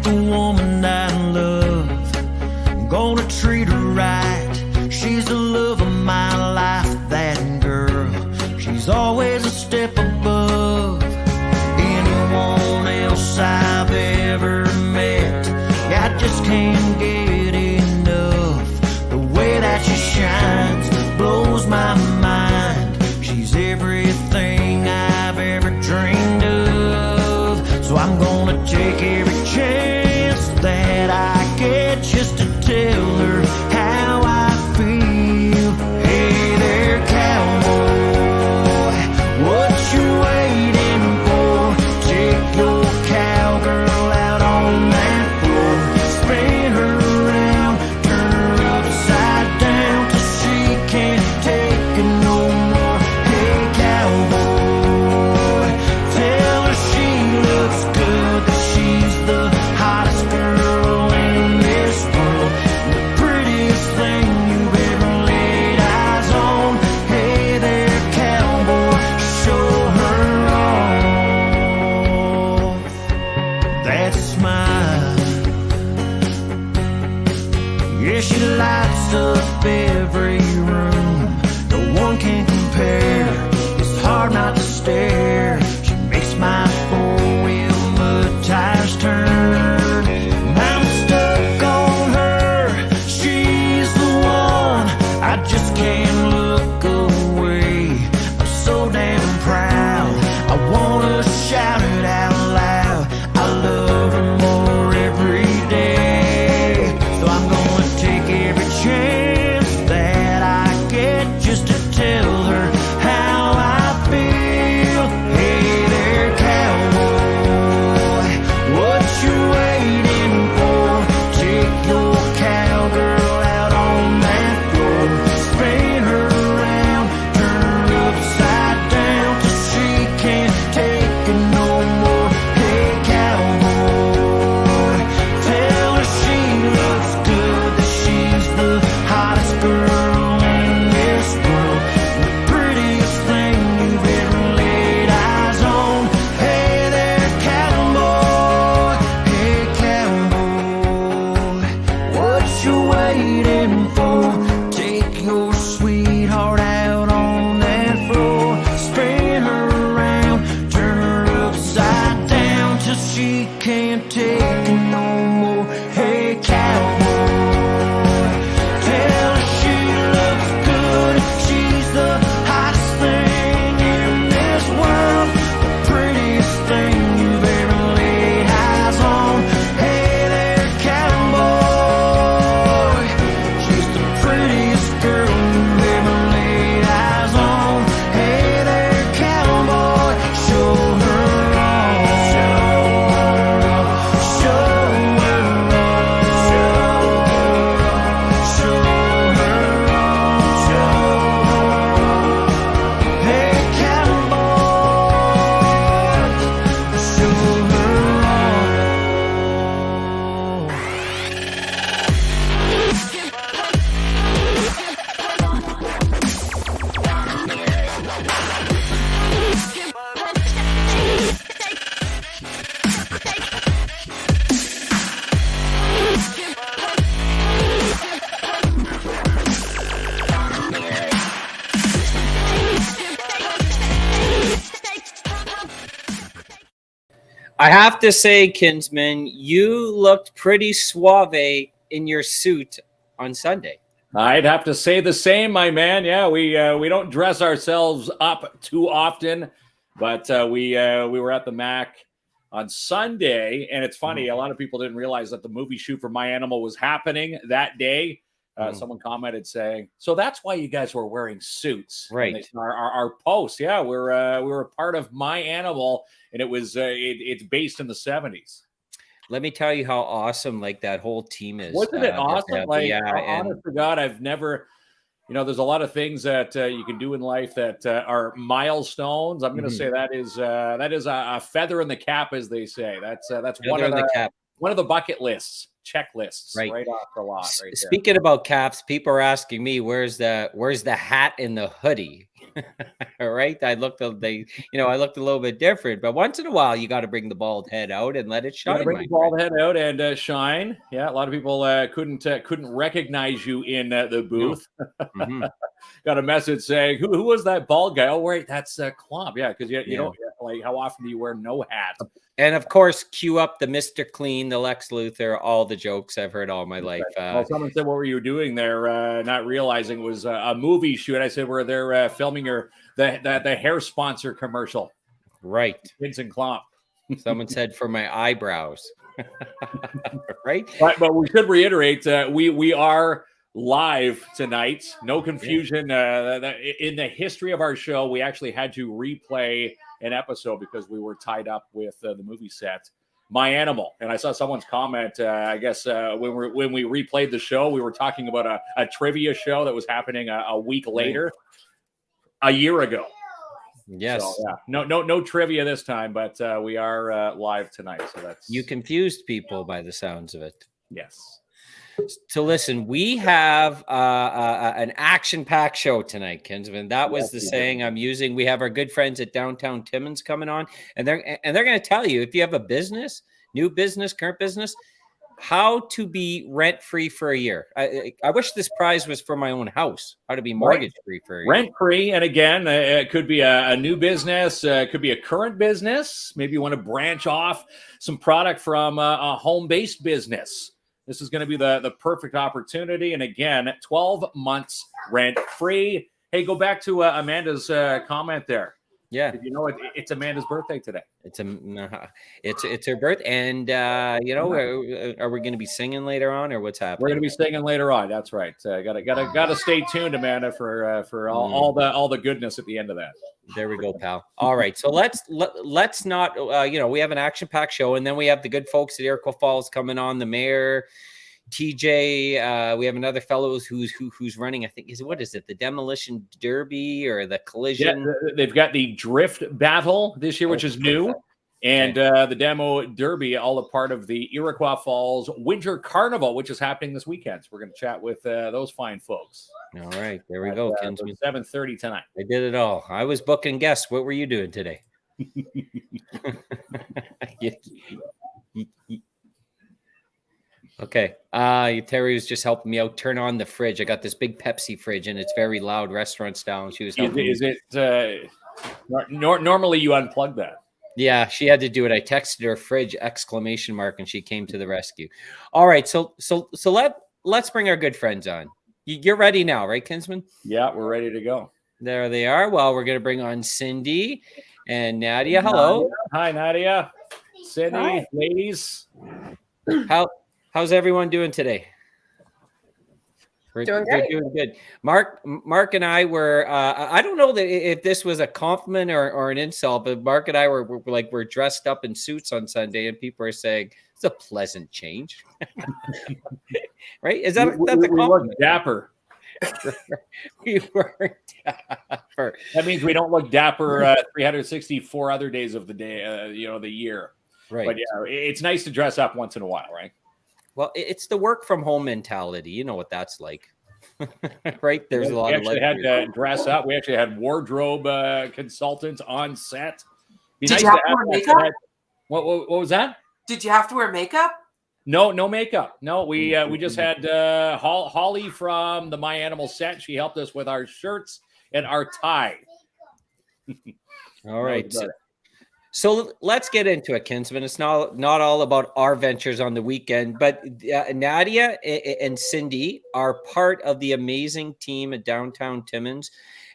the woman I love. I'm gonna treat her right. She's the love of my life, that girl. She's always a step above anyone else I've ever met. Yeah, I just can't get enough. The way that she shines blows my mind. She's everything I've ever dreamed of. So I'm gonna take every chance that I get just to tell her how I feel. Hey there, cowboy, what you waiting for? Take your cowgirl out on that floor, spin her around, turn her upside down till she can't take it no more. Hey cowboy, tell her she looks good, that she's the hottest girl in this world, the prettiest thing you've ever laid eyes on. Hey there, cowboy, show her off. That smile, yeah, she lights up every room. No one can compare. It's hard not to stare. She makes my four-wheel mud tires turn. And I'm stuck on her. She's the one. I just can't look away. I'm so damn proud. I wanna shout it out loud. I love her more every day. So I'm gonna take every chance that I get just to tell her how I feel. Hey there, cowboy, what you waiting for? Take your cowgirl out on that floor, spin her around, turn her upside down till she can't take it no more. Hey cowboy, tell her she looks good, that she's the hottest girl in this world, the prettiest thing you've ever laid eyes on. Hey there, cowboy, hey cowboy, what you waiting for? Take your sweetheart out on that floor, spin her around, turn her upside down till she can't take it no more. Hey cowboy, tell her she looks good, she's the hottest thing in this world, the prettiest thing you've ever laid eyes on. Hey there, cowboy, she's the prettiest girl you've ever laid eyes on. Hey there, cowboy, show her off. Show her off. Show her off. Hey cowboy, show her I have to say, Kinsman, you looked pretty suave in your suit on Sunday. I'd have to say the same, my man. Yeah, we don't dress ourselves up too often, but we were at the Mac on Sunday, and it's funny. A lot of people didn't realize that the movie shoot for My Animal was happening that day. Someone commented saying, "So that's why you guys were wearing suits." Right. And our post, yeah, we were part of My Animal, and it was it's based in the 70s. Let me tell you how awesome like that whole team is. Wasn't it awesome? Like, yeah, honest to God, I've never, there's a lot of things that you can do in life that are milestones. I'm going to say that is a feather in the cap, as they say. That's one of the bucket lists, checklists, right off the lot. Right Speaking about caps, people are asking me, where's the hat and the hoodie? All right. I looked a little bit different, but once in a while you got to bring the bald head out and let it You got to shine, bring my the friend. bald head out and shine. Yeah, a lot of people couldn't recognize you in the No. booth. Mhm. Got a message saying, "Who was that bald guy?" Oh, wait, that's Klomp. Yeah, because you Yeah. don't like how often do you wear no hat? And of course, cue up the Mr. Clean, the Lex Luthor, all the jokes I've heard all my life. Well, someone said, "What were you doing there?" Not realizing it was a movie shoot. I said, "We're there filming the hair sponsor commercial." Right. Vincent Klomp. Someone said for my eyebrows. Right. But we should reiterate, we are live tonight. No confusion. In the history of our show, we actually had to replay an episode because we were tied up with the movie set, My Animal. And I saw someone's comment. I guess when we replayed the show, we were talking about a trivia show that was happening a week later, a year ago. Yes. So, yeah, no trivia this time, but we are live tonight. So that's You confused people by the sounds of it. yes. So listen, we have an action-packed show tonight, Kinsman. That was the saying I'm using. We have our good friends at Downtown Timmins coming on, and they're going to tell you if you have a business, new business, current business, how to be rent-free for a year. I wish this prize was for my own house. How to be mortgage-free for a year. Rent-free, and again, it could be a new business, it could be a current business. Maybe you want to branch off some product from a home-based business. This is going to be the perfect opportunity. And again, 12 months rent-free. Hey, go back to Amanda's comment there. Yeah. Did you know it's Amanda's birthday today? It's her birth, and are we going to be singing later on, or what's happening? We're going to be singing later on. That's right. Gotta stay tuned, Amanda, for all the goodness at the end of that. There we go, pal. All right, so let's not we have an action-packed show, and then we have the good folks at Iroquois Falls coming on. The mayor, TJ. We have another fellow who's running. I think what is it? The demolition derby or the collision? Yeah, they've got the drift battle this year, which is new, and the demo derby, all a part of the Iroquois Falls Winter Carnival, which is happening this weekend. So we're going to chat with those fine folks. All right, there we go, Kinsman. 7:30 tonight. I did it all. I was booking guests. What were you doing today? Okay. Terry was just helping me out. Turn on the fridge. I got this big Pepsi fridge, and it's very loud, restaurant style. And she was helping. Is it? Normally, you unplug that. Yeah, she had to do it. I texted her fridge ! And she came to the rescue. All right, so let's bring our good friends on. You're ready now, right, Kinsman? Yeah, we're ready to go. There they are. Well, we're going to bring on Cindy and Nadia. Hello. Hi, Nadia. Cindy, Hi. ladies. How's everyone doing today? Doing great. Doing good. Mark and I were. I don't know if this was a compliment or an insult, but Mark and I we're dressed up in suits on Sunday, and people are saying it's a pleasant change. Right? Is that that's a compliment? We look dapper. We were dapper. That means we don't look dapper 364 other days of the day, the year. Right. But yeah, it's nice to dress up once in a while, right? Well, it's the work from home mentality. You know what that's like. Right? There's a lot of We actually had to dress up. We actually had wardrobe consultants on set. Did you have to wear makeup? What was that? Did you have to wear makeup? No makeup. No, we just had Holly from the My Animal set. She helped us with our shirts and our tie. All right. So let's get into it, Kinsman. It's not all about our ventures on the weekend, but Nadia and Cindy are part of the amazing team at Downtown Timmins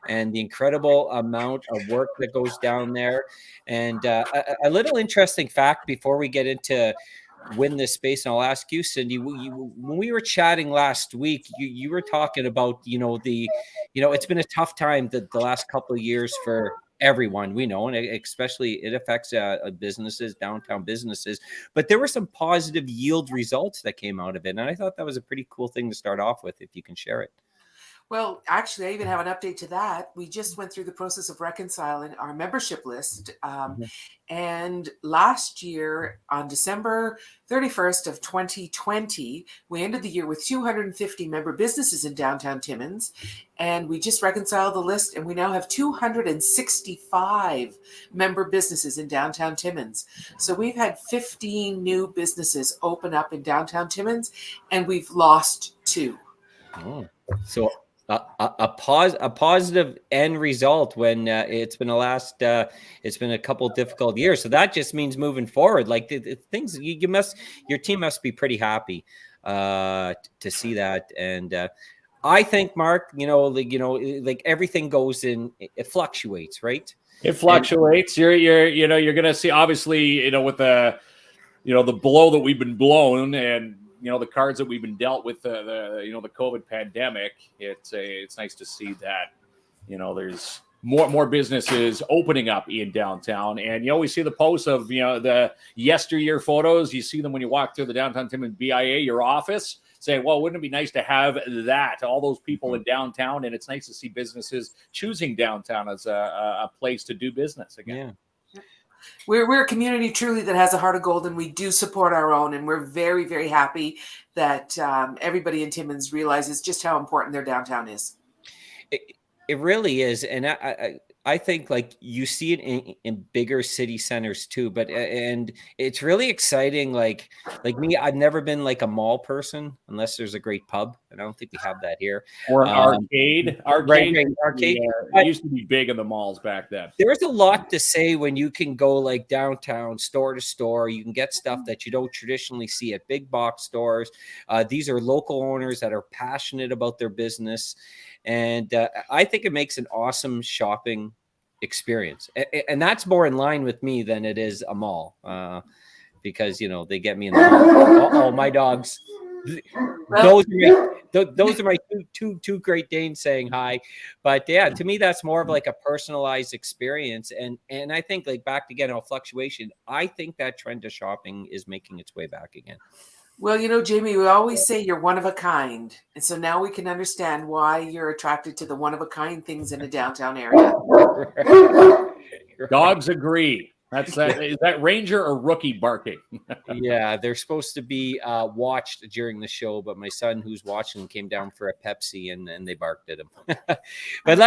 and the incredible amount of work that goes down there. And a little interesting fact before we get into win this space, and I'll ask you, Cindy, when we were chatting last week, you were talking about, it's been a tough time the last couple of years for everyone we know, and especially it affects businesses, downtown businesses, but there were some positive yield results that came out of it. And I thought that was a pretty cool thing to start off with, if you can share it. Well, actually, I even have an update to that. We just went through the process of reconciling our membership list. And last year, on December 31st of 2020, we ended the year with 250 member businesses in downtown Timmins. And we just reconciled the list, and we now have 265 member businesses in downtown Timmins. So we've had 15 new businesses open up in downtown Timmins, and we've lost 2. Oh, so a positive end result when it's been it's been a couple of difficult years. So that just means moving forward, like the things your team must be pretty happy to see that. And I think, Mark, like everything goes it fluctuates, right? It fluctuates. You're going to see, obviously, with the blow that we've been blown, and the cards that we've been dealt with the COVID pandemic. It's nice to see that there's more businesses opening up in downtown, and we see the posts of the yesteryear photos. You see them when you walk through the Downtown Timmins BIA, your office, saying, well, wouldn't it be nice to have that, all those people in downtown? And it's nice to see businesses choosing downtown as a place to do business again. Yeah. We're a community truly that has a heart of gold, and we do support our own. And we're very, very happy that everybody in Timmins realizes just how important their downtown is. It really is. And I think like you see it in bigger city centers too, and it's really exciting. Like me, I've never been like a mall person unless there's a great pub. And I don't think we have that here. Or an arcade. Arcade. It used to be big in the malls back then. There's a lot to say when you can go like downtown, store to store. You can get stuff that you don't traditionally see at big box stores. These are local owners that are passionate about their business. And I think it makes an awesome shopping experience. And that's more in line with me than it is a mall, because, they get me in the mall. Oh, my dogs. Those are my two Great Danes saying hi. But yeah, to me, that's more of like a personalized experience. And I think like back again on fluctuation, I think that trend of shopping is making its way back again. Well, Jamie, we always say you're one of a kind. And so now we can understand why you're attracted to the one of a kind things in a downtown area. Dogs agree. Is that Ranger or Rookie barking? Yeah, they're supposed to be watched during the show, but my son who's watching came down for a Pepsi and they barked at him. But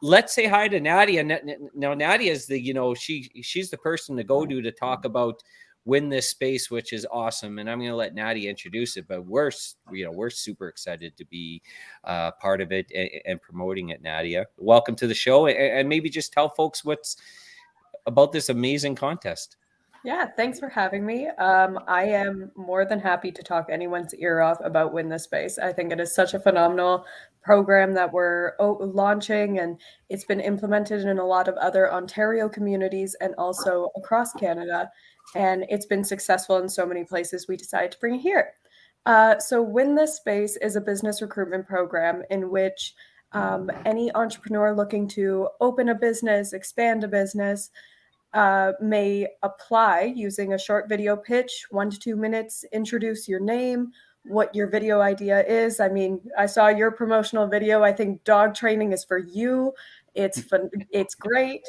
let's say hi to Nadia. Now Nadia is she's the person to go to talk about Win This Space, which is awesome. And I'm going to let Nadia introduce it, but we're super excited to be part of it and promoting it. Nadia, welcome to the show, and maybe just tell folks what's about this amazing contest. Yeah, thanks for having me. I am more than happy to talk anyone's ear off about Win This Space. I think it is such a phenomenal program that we're launching, and it's been implemented in a lot of other Ontario communities and also across Canada. And it's been successful in so many places, we decided to bring it here. So Win This Space is a business recruitment program in which any entrepreneur looking to open a business, expand a business, may apply using a short video pitch, 1 to 2 minutes, introduce your name, what your video idea is. I mean, I saw your promotional video. I think dog training is for you. It's fun. It's great.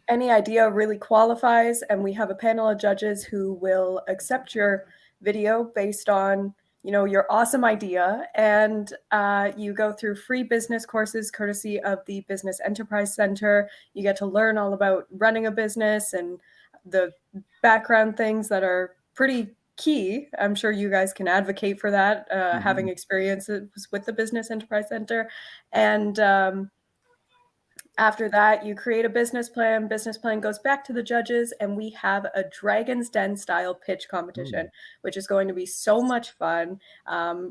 Any idea really qualifies, and we have a panel of judges who will accept your video based on your awesome idea, and you go through free business courses courtesy of the Business Enterprise Center. You get to learn all about running a business and the background things that are pretty key. I'm sure you guys can advocate for that, having experiences with the Business Enterprise Center. And after that, you create a business plan. Business plan goes back to the judges, and we have a Dragon's Den style pitch competition, which is going to be so much fun,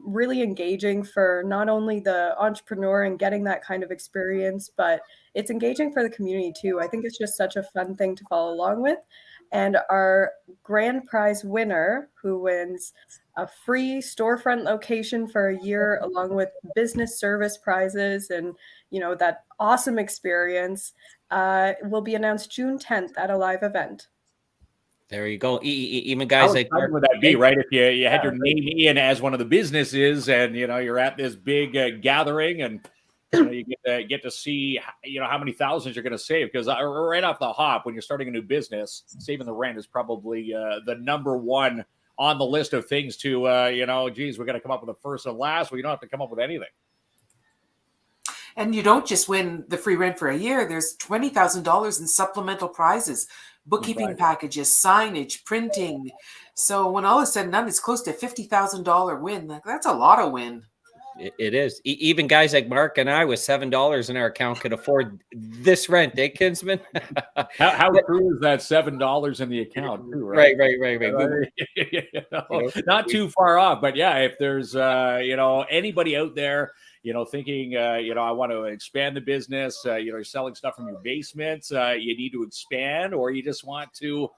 really engaging for not only the entrepreneur and getting that kind of experience, but it's engaging for the community too. I think it's just such a fun thing to follow along with. And our grand prize winner, who wins a free storefront location for a year, along with business service prizes and that awesome experience, will be announced June 10th at a live event. There you go. Even How guys like exciting would that be, right? If you had your name in as one of the businesses, and you're at this big gathering, and you get to see how many thousands you're going to save, because right off the hop, when you're starting a new business, saving the rent is probably the number one on the list of things to geez, we're going to come up with the first and last. Well, you don't have to come up with anything. And you don't just win the free rent for a year. There's $20,000 in supplemental prizes, bookkeeping packages, signage, printing. So when all is said and done, it's close to $50,000 win. Like, that's a lot of win. It is. Even guys like Mark and I with $7 in our account could afford this rent, eh, Kinsman? How true is that $7 in the account, too, right? Right. Not too far off, but yeah, if there's anybody out there thinking, I want to expand the business, you're selling stuff from your basement, you need to expand, or you just want to,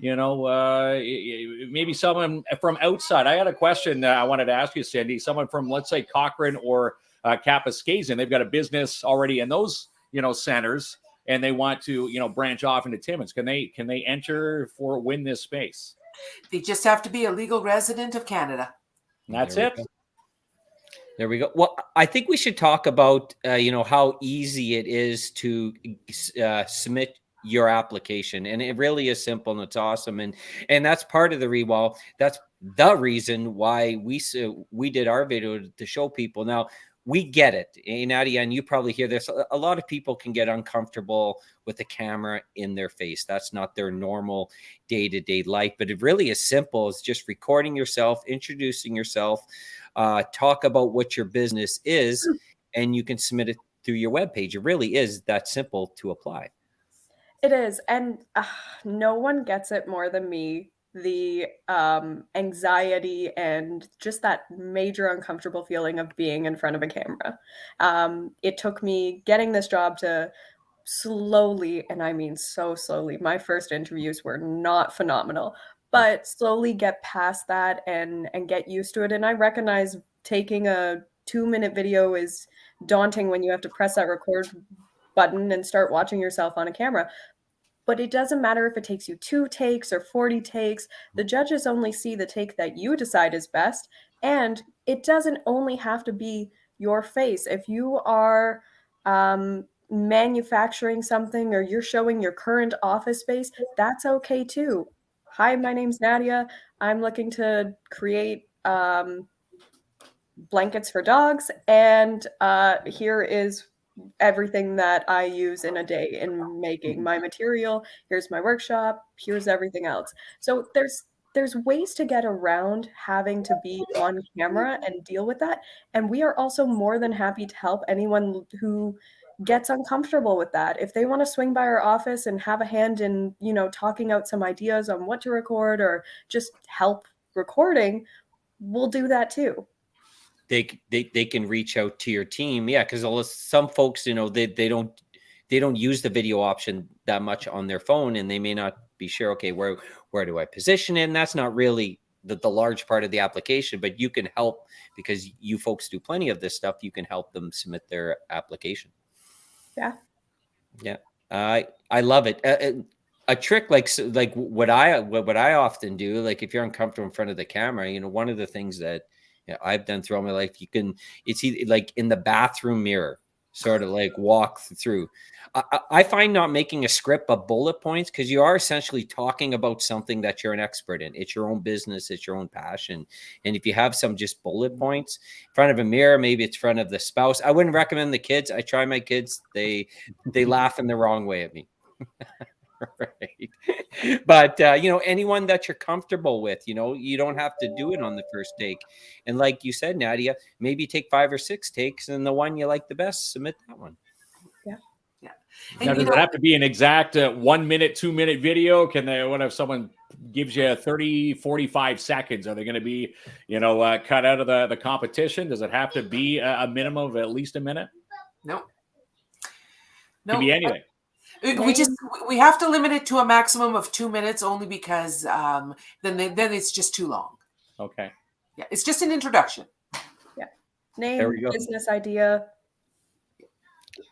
maybe someone from outside. I had a question I wanted to ask you, Cindy. Someone from, let's say, Cochrane or Kapuskasing, they've got a business already in those, centers, and they want to, branch off into Timmins. Can they enter win this space? They just have to be a legal resident of Canada. And that's it. There we go. Well, I think we should talk about, how easy it is to submit your application, and it really is simple, and it's awesome, and that's part of the Rewall. That's the reason why we did our video, to show people. Now, we get it, Nadia, and you probably hear this. A lot of people can get uncomfortable with the camera in their face. That's not their normal day-to-day life, but it really is simple. It's just recording yourself, introducing yourself, talk about what your business is, and you can submit it through your webpage. It really is that simple to apply. It is. And no one gets it more than me. The anxiety and just that major uncomfortable feeling of being in front of a camera. It took me getting this job to slowly, and I mean so slowly, my first interviews were not phenomenal, but slowly get past that and get used to it. And I recognize taking a 2-minute video is daunting when you have to press that record button and start watching yourself on a camera. But it doesn't matter if it takes you 2 takes or 40 takes. The judges only see the take that you decide is best. And it doesn't only have to be your face. If you are manufacturing something, or you're showing your current office space, that's okay too. Hi, my name's Nadia. I'm looking to create blankets for dogs. And here is everything that I use in a day in making my material. Here's my workshop. Here's everything else. So there's ways to get around having to be on camera and deal with that. And we are also more than happy to help anyone who gets uncomfortable with that. If they want to swing by our office and have a hand in, talking out some ideas on what to record, or just help recording, we'll do that too. They can reach out to your team. Yeah, because some folks, they don't use the video option that much on their phone, and they may not be sure, okay, where do I position it? And that's not really the large part of the application, but you can help, because you folks do plenty of this stuff. You can help them submit their application. Yeah. I love it. A trick like what I often do, like if you're uncomfortable in front of the camera, one of the things that I've done throughout my life, it's either like in the bathroom mirror, sort of like walk through. I find not making a script of bullet points, because you are essentially talking about something that you're an expert in. It's your own business, it's your own passion. And if you have some just bullet points in front of a mirror, maybe it's in front of the spouse. I wouldn't recommend the kids. I try my kids, they laugh in the wrong way at me. Right. But anyone that you're comfortable with, you don't have to do it on the first take. And like you said, Nadia, maybe take 5 or 6 takes, and the one you like the best, submit that one. Yeah. Now, does it have to be an exact 1 minute, 2 minute video? What if someone gives you 30, 45 seconds? Are they going to be, cut out of the competition? Does it have to be a minimum of at least a minute? No. It can be anything. We have to limit it to a maximum of 2 minutes, only because then it's just too long. Okay. Yeah, it's just an introduction. Yeah. Name, business idea.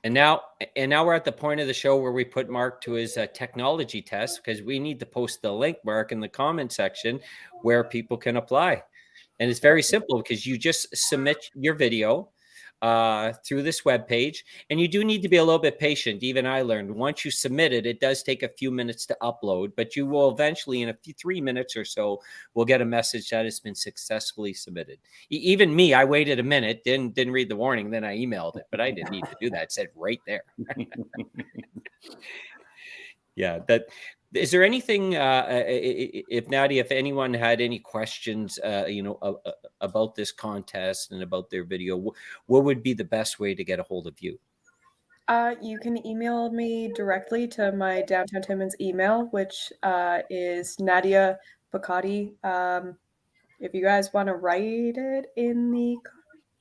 And now we're at the point of the show where we put Mark to his technology test, because we need to post the link, Mark, in the comment section where people can apply. And it's very simple, because you just submit your video through this webpage, and you do need to be a little bit patient. Even I learned once you submit it, it does take a few minutes to upload, but you will eventually, in 3 minutes or so, will get a message that has been successfully submitted. Even me, I waited a minute, didn't read the warning, then I emailed it, but I didn't need to do that. It said right there. Yeah, that. Is there anything, if Nadia, if anyone had any questions, about this contest and about their video, what would be the best way to get a hold of you? You can email me directly to my Downtown Timmins email, which is Nadia Bacati. If you guys want to write it in the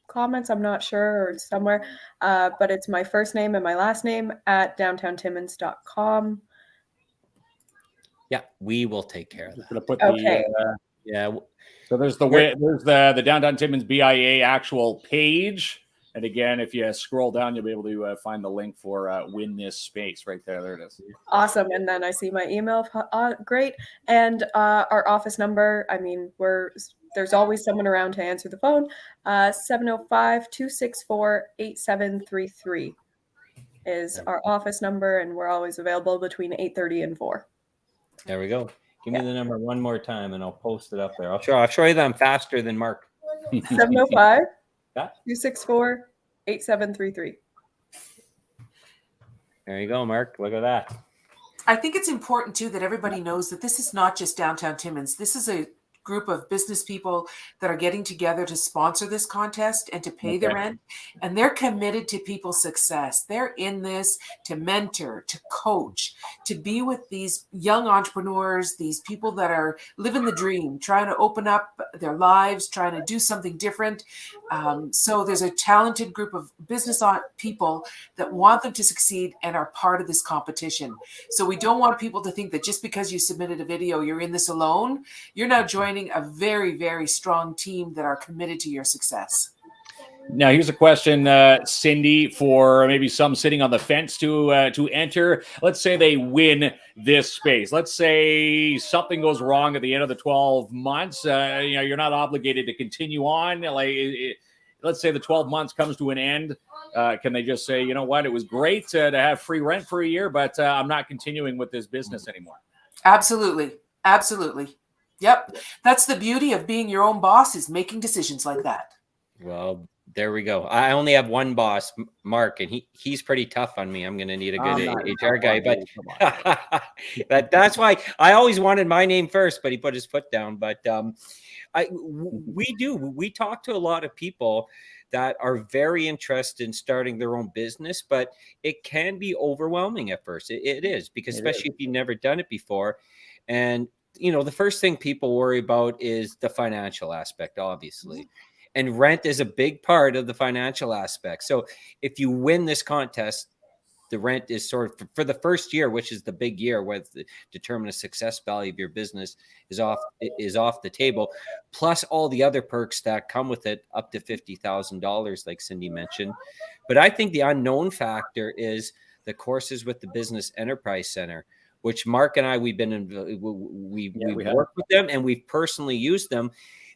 comments, I'm not sure, or somewhere, but it's my first name and my last name at downtowntimmins.com. Yeah, we will take care of that. Gonna put Okay. Yeah. So there's the Downtown Timmins BIA actual page, and again, if you scroll down, you'll be able to find the link for win this space right there. There it is. Awesome. And then I see my email. Great. And our office number. I mean, there's always someone around to answer the phone. 705-264-8733 is our office number, and we're always available between 8:30 and 4. There we go. Give me the number one more time, and I'll post it up there. I'll show you that I'm faster than Mark. 705-264-8733. There you go, Mark. Look at that. I think it's important too that everybody knows that this is not just Downtown Timmins. This is a group of business people that are getting together to sponsor this contest and to pay the rent, and they're committed to people's success. They're in this to mentor, to coach, to be with these young entrepreneurs, these people that are living the dream, trying to open up their lives, trying to do something different. So there's a talented group of business people that want them to succeed and are part of this competition. So we don't want people to think that just because you submitted a video, you're in this alone. You're now joining a very, very strong team that are committed to your success. Now, here's a question, Cindy, for maybe some sitting on the fence to enter. Let's say they win this space. Let's say something goes wrong at the end of the 12 months. You're not obligated to continue on. Let's say the 12 months comes to an end. Can they just say, you know what, it was great to have free rent for a year, but I'm not continuing with this business anymore? Absolutely. Absolutely. Yep. That's the beauty of being your own boss, is making decisions like that. Well, there we go. I only have one boss, Mark, and he's pretty tough on me. I'm going to need a good HR guy, but that's why I always wanted my name first, but he put his foot down. But we talk to a lot of people that are very interested in starting their own business, but it can be overwhelming at first. It is, because especially if you've never done it before. And the first thing people worry about is the financial aspect, obviously. And rent is a big part of the financial aspect. So if you win this contest, the rent is sort of for the first year, which is the big year where determine the success value of your business is off the table, plus all the other perks that come with it, up to $50,000, like Cindy mentioned. But I think the unknown factor is the courses with the Business Enterprise Center, which Mark and I, we've worked with them, and we've personally used them.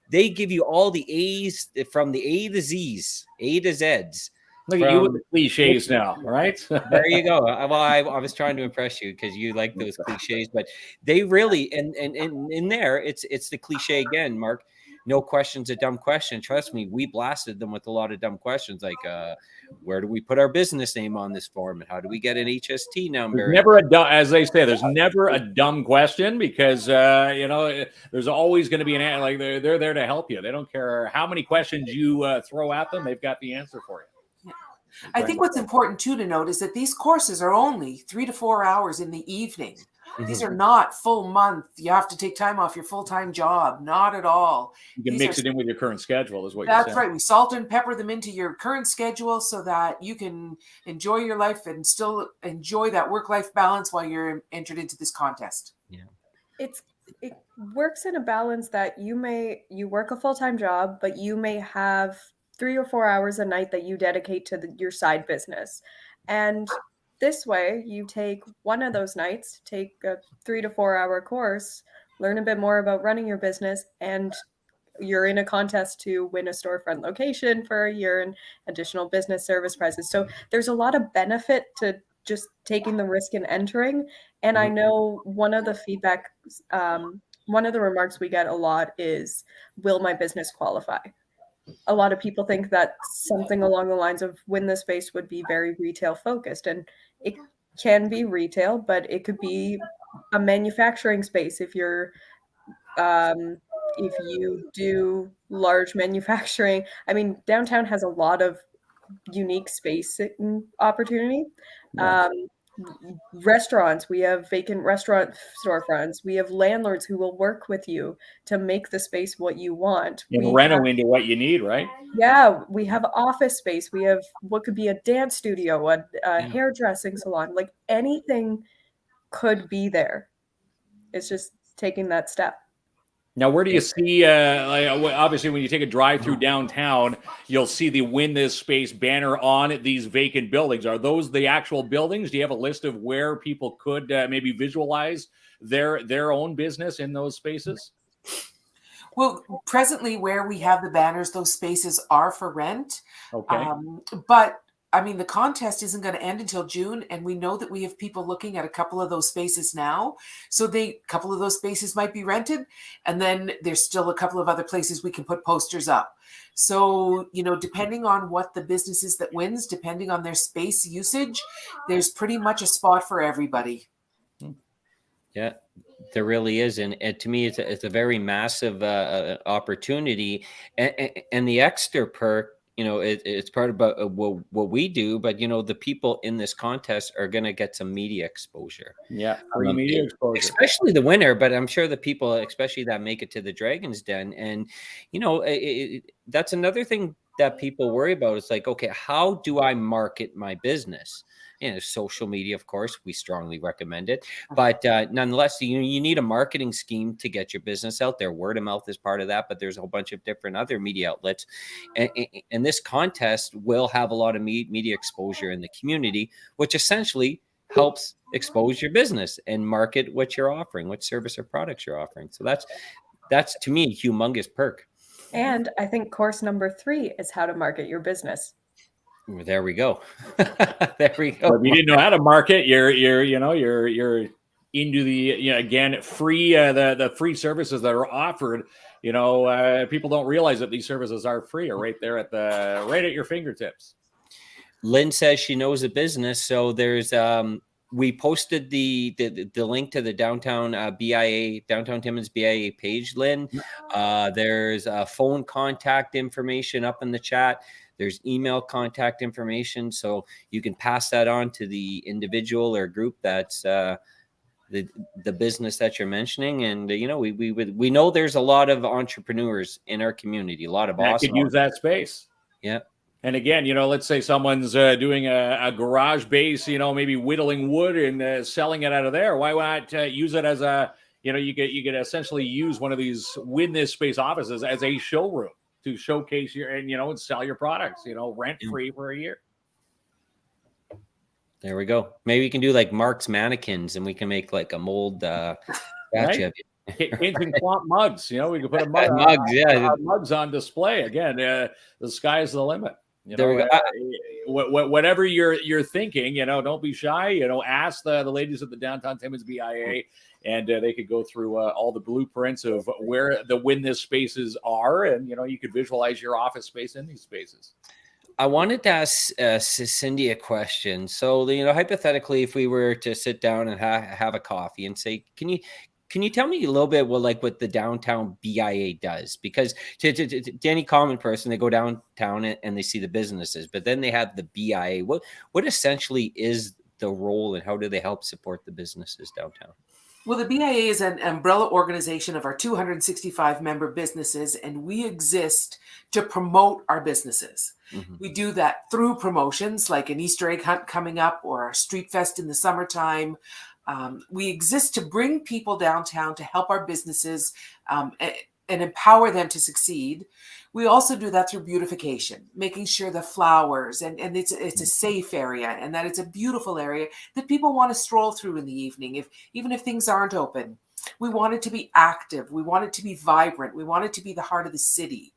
They give you all the A's from the A to Z's, A to Z's. Look at you with the cliches now, right? There you go. Well, I was trying to impress you because you like those cliches, but they really, and in there, it's the cliche again, Mark. No question's a dumb question. Trust me, we blasted them with a lot of dumb questions, like where do we put our business name on this form, and how do we get an HST number? There's never a dumb, as they say, there's never a dumb question, because there's always going to be an answer. Like they're there to help you. They don't care how many questions you throw at them; they've got the answer for you. I think what's important too to note is that these courses are only 3 to 4 hours in the evening. These are not full month. You have to take time off your full-time job. Not at all. You can mix it in with your current schedule, is what you're saying. That's right. We salt and pepper them into your current schedule so that you can enjoy your life and still enjoy that work-life balance while you're entered into this contest. Yeah. It works in a balance that you work a full-time job, but you may have 3 or 4 hours a night that you dedicate to your side business. And this way, you take one of those nights, take a 3 to 4 hour course, learn a bit more about running your business, and you're in a contest to win a storefront location for a year and additional business service prizes. So there's a lot of benefit to just taking the risk and entering. And I know one of the feedback, one of the remarks we get a lot is, will my business qualify? A lot of people think that something along the lines of win the space would be very retail focused, and it can be retail, but it could be a manufacturing space if you're if you do large manufacturing. I mean, downtown has a lot of unique space opportunity. Restaurants, we have vacant restaurant storefronts. We have landlords who will work with you to make the space what you want. And reno into what you need, right? Yeah, we have office space. We have what could be a dance studio, a hairdressing salon. Like anything could be there. It's just taking that step. Now, where do you see, obviously, when you take a drive through downtown, you'll see the Win This Space banner on these vacant buildings. Are those the actual buildings? Do you have a list of where people could maybe visualize their own business in those spaces? Well, presently where we have the banners, those spaces are for rent. Okay. But I mean, the contest isn't going to end until June, and we know that we have people looking at a couple of those spaces now. So a couple of those spaces might be rented, and then there's still a couple of other places we can put posters up. So, depending on what the business is that wins, depending on their space usage, there's pretty much a spot for everybody. Yeah, there really is. And to me, it's a very massive opportunity. And the extra perk, it's part of what we do, but the people in this contest are going to get some media exposure. Yeah, free media exposure, especially the winner. But I'm sure the people, especially that make it to the Dragon's Den, and that's another thing that people worry about. It's like, okay, how do I market my business? Social media, of course, we strongly recommend it. But nonetheless, you need a marketing scheme to get your business out there. Word of mouth is part of that, but there's a whole bunch of different other media outlets. And this contest will have a lot of media exposure in the community, which essentially helps expose your business and market what you're offering, what service or products you're offering. So that's to me a humongous perk. And I think course number 3 is how to market your business. There we go. There we go. Well, if you didn't know how to market, you're into the again free the free services that are offered. People don't realize that these services are free, are right there right at your fingertips. Lynn says she knows a business, so there's we posted the link to the Downtown BIA, Downtown Timmins BIA page, Lynn. There's phone contact information up in the chat. There's email contact information, so you can pass that on to the individual or group that's the business that you're mentioning. And we know there's a lot of entrepreneurs in our community, a lot of that could use that space. Yeah. And again, let's say someone's doing a garage base, maybe whittling wood and selling it out of there. Why not use it as you could essentially use one of these Win This Space offices as a showroom to showcase and sell your products, rent free for a year. There we go. Maybe we can do like Mark's mannequins, and we can make like a mold statue of it. Kids and Clomp mugs, we can put mugs on display. Again, the sky's the limit. There we go. Whatever you're thinking, don't be shy. Ask the ladies at the Downtown Timmins BIA, and they could go through all the blueprints of where the Win This spaces are, and you could visualize your office space in these spaces. I wanted to ask Cindy a question. So, hypothetically, if we were to sit down and have a coffee and say, can you tell me a little bit what the Downtown BIA does? Because to any common person, they go downtown and they see the businesses, but then they have the BIA. What essentially is the role, and how do they help support the businesses downtown? Well, the BIA is an umbrella organization of our 265 member businesses, and we exist to promote our businesses. Mm-hmm. We do that through promotions like an Easter egg hunt coming up or our street fest in the summertime. We exist to bring people downtown to help our businesses and empower them to succeed. We also do that through beautification, making sure the flowers and it's a safe area and that it's a beautiful area that people want to stroll through in the evening, even if things aren't open. We want it to be active. We want it to be vibrant. We want it to be the heart of the city.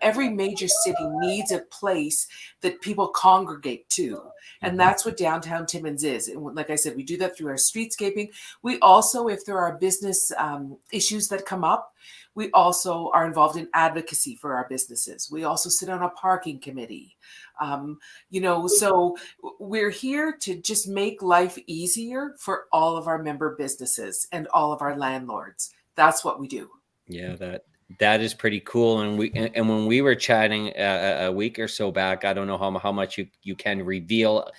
Every major city needs a place that people congregate to. And that's what Downtown Timmins is. And like I said, we do that through our streetscaping. We also, if there are business issues that come up, we also are involved in advocacy for our businesses. We also sit on a parking committee. So we're here to just make life easier for all of our member businesses and all of our landlords. That's what we do. Yeah, that is pretty cool. And when we were chatting a week or so back, I don't know how much you can reveal,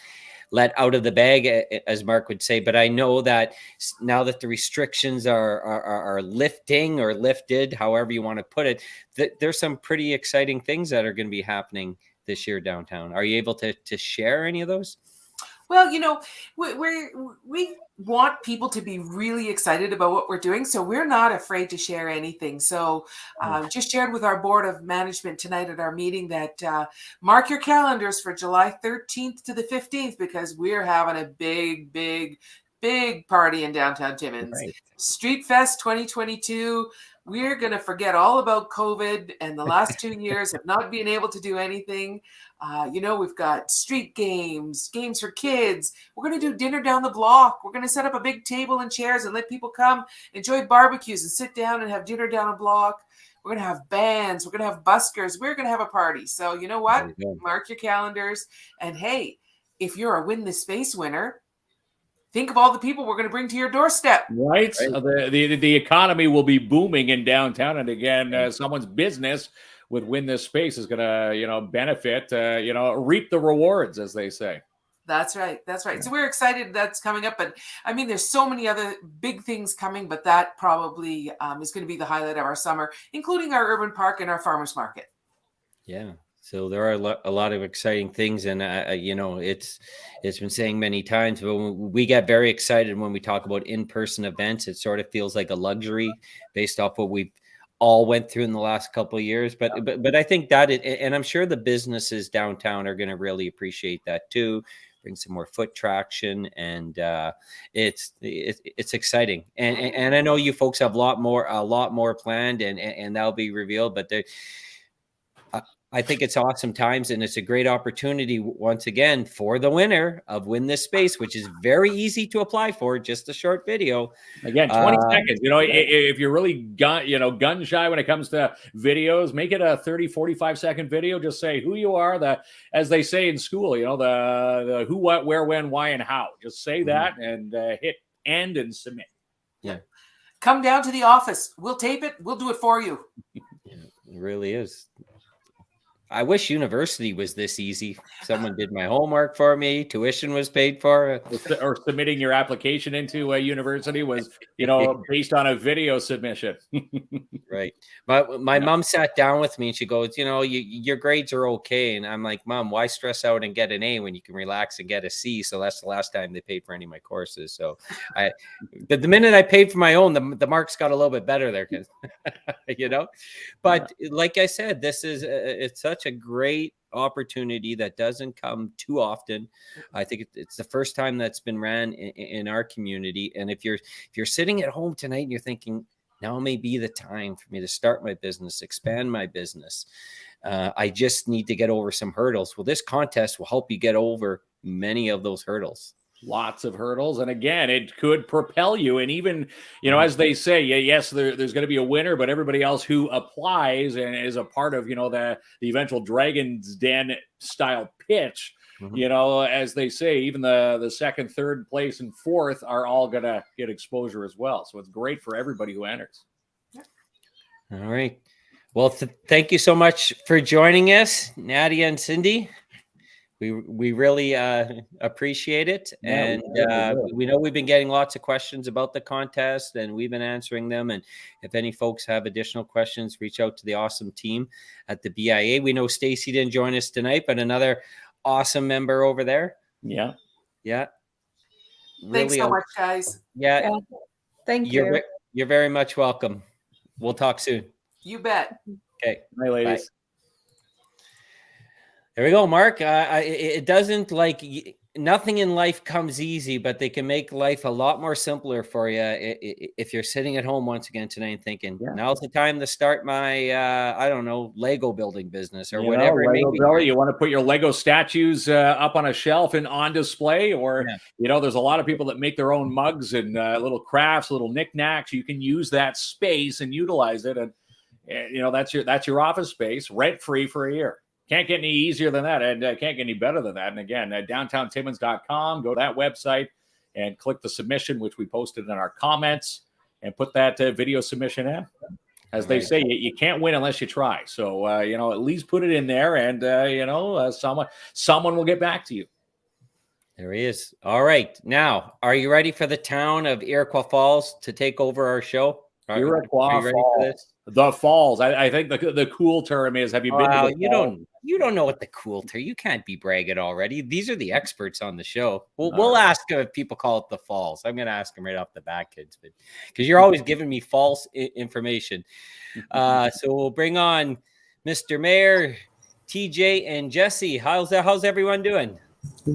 let out of the bag, as Mark would say, but I know that now that the restrictions are lifting or lifted, however you want to put it, that there's some pretty exciting things that are going to be happening this year downtown. Are you able to share any of those? Well, we want people to be really excited about what we're doing, so we're not afraid to share anything. So just shared with our board of management tonight at our meeting that mark your calendars for July 13th to the 15th, because we're having a big party in Downtown Timmins. Right. Street Fest 2022. We're going to forget all about COVID and the last 2 years of not being able to do anything. We've got street games for kids. We're going to do dinner down the block. We're going to set up a big table and chairs and let people come enjoy barbecues and sit down and have dinner down a block. We're going to have bands. We're going to have buskers. We're going to have a party. So you know what? Mark your calendars. And hey, if you're a Win This Space winner, think of all the people we're going to bring to your doorstep. Right. The economy will be booming in downtown. And again, someone's business with Win This Space is going to, benefit, reap the rewards, as they say. That's right. So we're excited that's coming up. But I mean, there's so many other big things coming, but that probably is going to be the highlight of our summer, including our urban park and our farmers market. Yeah. So there are a lot of exciting things, and it's been saying many times, but we get very excited when we talk about in-person events. It sort of feels like a luxury based off what we've all went through in the last couple of years. But I think that and I'm sure the businesses downtown are going to really appreciate that too. Bring some more foot traction, and it's exciting. And I know you folks have a lot more planned, and that'll be revealed. But I think it's awesome times, and it's a great opportunity once again for the winner of Win This Space, which is very easy to apply for. Just a short video. Again, 20 seconds. If you're really gun shy when it comes to videos, make it a 30, 45-second video. Just say who you are, as they say in school, the who, what, where, when, why, and how. Just say that and hit end and submit. Yeah. Come down to the office. We'll tape it. We'll do it for you. Yeah, it really is. I wish university was this easy. Someone did my homework for me. Tuition was paid for. Or submitting your application into a university was, based on a video submission. Right. But my mom sat down with me and she goes, your grades are okay. And I'm like, Mom, why stress out and get an A when you can relax and get a C? So that's the last time they paid for any of my courses. So the minute I paid for my own, the marks got a little bit better there, but like I said, it's such a great opportunity that doesn't come too often. I think it's the first time that's been ran in our community. And if you're sitting at home tonight and you're thinking, now may be the time for me to start my business, expand my business, I just need to get over some hurdles. Well, this contest will help you get over many of those hurdles. Lots of hurdles. And again, it could propel you. And even, as they say, yes, there's going to be a winner, but everybody else who applies and is a part of, the eventual Dragon's Den style pitch, as they say, even the second, third place and fourth are all going to get exposure as well. So it's great for everybody who enters. All right. Well, thank you so much for joining us, Nadia and Cindy. We really appreciate it. And we know we've been getting lots of questions about the contest, and we've been answering them. And if any folks have additional questions, reach out to the awesome team at the BIA. We know Stacy didn't join us tonight, but another awesome member over there. Yeah. Really Thanks so much, guys. Yeah. Thank you. You're very much welcome. We'll talk soon. You bet. Okay. Bye, ladies. Bye. There we go, Mark. It doesn't nothing in life comes easy, but they can make life a lot more simpler for you if you're sitting at home once again tonight and thinking, now's the time to start my, I don't know, Lego building business or whatever it may be. You want to put your Lego statues up on a shelf and on display, or, there's a lot of people that make their own mugs and little crafts, little knickknacks. You can use that space and utilize it. And, that's your office space rent-free for a year. Can't get any easier than that, and can't get any better than that. And again, downtowntimmins.com, go to that website and click the submission, which we posted in our comments, and put that video submission in. As they say, you can't win unless you try. So, at least put it in there, and, someone will get back to you. There he is. All right. Now, are you ready for the town of Iroquois Falls to take over our show? Iroquois Falls. The Falls. I think the cool term is, have you been to the Falls? You don't know what the cool term. You can't be bragging already. These are the experts on the show. We'll ask if people call it the Falls. I'm going to ask them right off the bat, kids, because you're always giving me false information. So we'll bring on Mr. Mayor, TJ, and Jesse. How's everyone doing?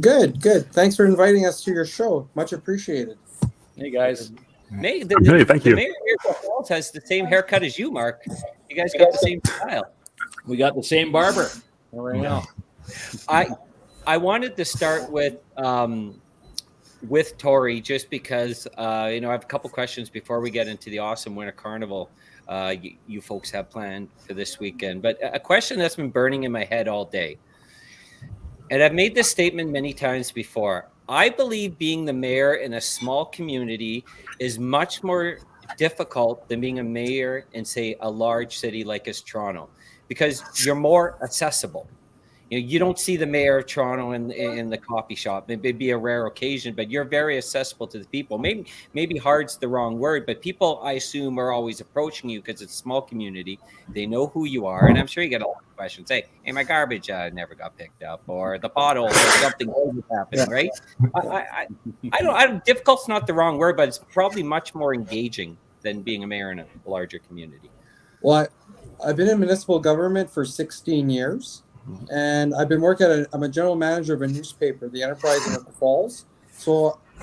Good. Thanks for inviting us to your show. Much appreciated. Hey, guys. Thank you. The mayor of Iroquois Falls has the same haircut as you, Mark. You guys got the same style. We got the same barber. There we go. I wanted to start with Tori, just because I have a couple questions before we get into the awesome Winter Carnival you folks have planned for this weekend. But a question that's been burning in my head all day, and I've made this statement many times before. I believe being the mayor in a small community is much more difficult than being a mayor in, say, a large city like as Toronto, because you're more accessible. You don't see the mayor of Toronto in the coffee shop. It'd be a rare occasion, but you're very accessible to the people. Maybe hard's the wrong word, but people, I assume, are always approaching you because it's a small community. They know who you are, and I'm sure you get a lot of questions. Hey, my garbage never got picked up, or the pothole, or something happened, right? I don't. Difficult's not the wrong word, but it's probably much more engaging than being a mayor in a larger community. Well, I've been in municipal government for 16 years. And I've been working I'm a general manager of a newspaper, the Enterprise in Iroquois Falls.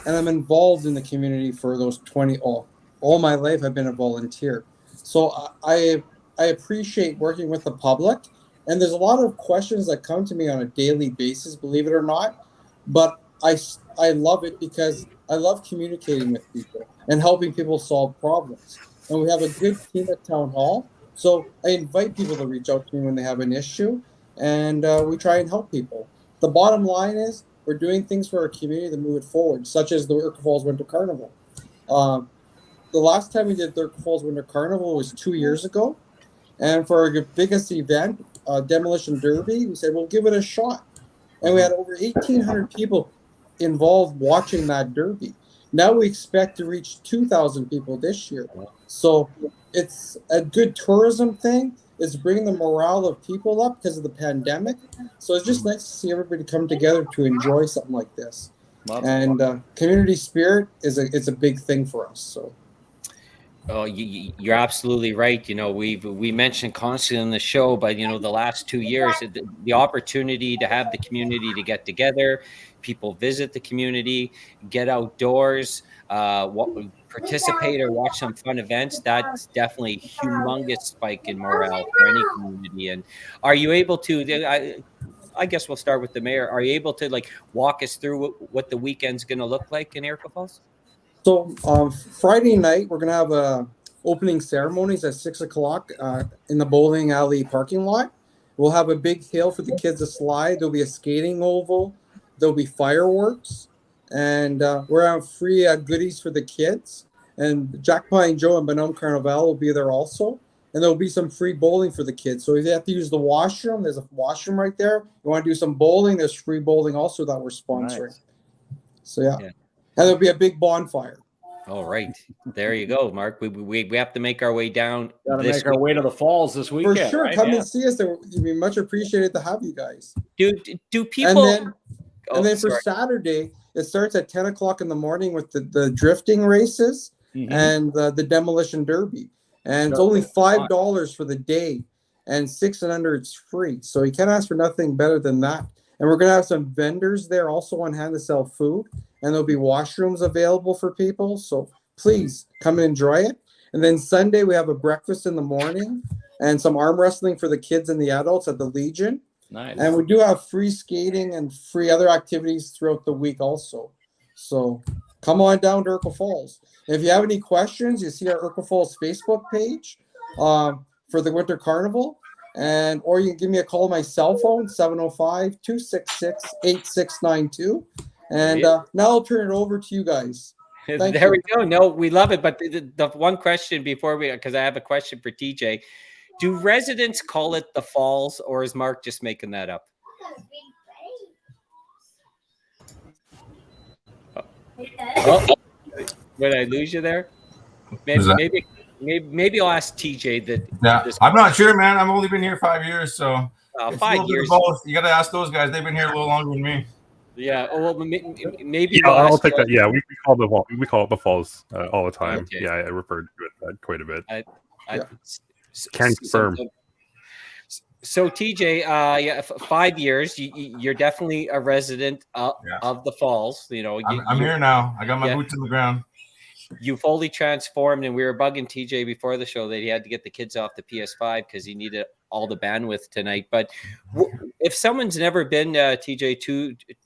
And I'm involved in the community for those all my life. I've been a volunteer. So I appreciate working with the public. And there's a lot of questions that come to me on a daily basis, believe it or not. But I love it because I love communicating with people and helping people solve problems. And we have a good team at Town Hall. So I invite people to reach out to me when they have an issue. And we try and help people. The bottom line is we're doing things for our community to move it forward, such as the Iroquois Falls Winter Carnival. The last time we did the Iroquois Falls Winter Carnival was 2 years ago. And for our biggest event, Demolition Derby, we said, we'll give it a shot. And we had over 1,800 people involved watching that derby. Now we expect to reach 2,000 people this year. So it's a good tourism thing. It's bringing the morale of people up because of the pandemic. So it's just nice to see everybody come together to enjoy something like this. And community spirit it's a big thing for us. So. Oh, you're absolutely right. We mentioned constantly on the show, but the last 2 years, the opportunity to have the community to get together, people visit the community, get outdoors, participate or watch some fun events. That's definitely a humongous spike in morale for any community. And are you able to? I guess we'll start with the mayor. Are you able to walk us through what the weekend's going to look like in Iroquois Falls? So Friday night, we're going to have opening ceremonies at 6:00 in the bowling alley parking lot. We'll have a big hill for the kids to slide. There'll be a skating oval. There'll be fireworks. And we're having free goodies for the kids. And Jack Pine Joe and Bonhomme Carnival will be there also. And there'll be some free bowling for the kids. So if you have to use the washroom, there's a washroom right there. You want to do some bowling, there's free bowling also that we're sponsoring. Nice. So, yeah. And there'll be a big bonfire. All right. There you go, Mark. We have to make our way down. Got to make our way to the falls this weekend. For sure. Right? Come and see us. It'd be much appreciated to have you guys. Do people... And then for Saturday, it starts at 10:00 in the morning with the drifting races and the demolition derby. and it's only $5 for the day, and 6 and under it's free. So you can't ask for nothing better than that. And we're gonna have some vendors there also on hand to sell food, and there'll be washrooms available for people. So please come and enjoy it. And then Sunday we have a breakfast in the morning and some arm wrestling for the kids and the adults at the Legion. Nice. And we do have free skating and free other activities throughout the week also. So come on down to Iroquois Falls. If you have any questions, you see our Iroquois Falls Facebook page for the Winter Carnival. Or you can give me a call on my cell phone, 705-266-8692. And now I'll turn it over to you guys. There we go. No, we love it. But the one question before because I have a question for TJ. Do residents call it the Falls, or is Mark just making that up? Oh, did I lose you there? Maybe I'll ask TJ that. Yeah, I'm not sure, man. I've only been here 5 years, so 5 years. You got to ask those guys. They've been here a little longer than me. Yeah. Well, maybe. Yeah, I'll take that. Yeah, we call it the Falls all the time. Okay. Yeah, I referred to it quite a bit. Can confirm. So TJ, 5 years. You're definitely a resident of the Falls. You know, I'm here now. I got my boots in the ground. You fully transformed, and we were bugging TJ before the show that he had to get the kids off the PS5 because he needed all the bandwidth tonight. But if someone's never been TJ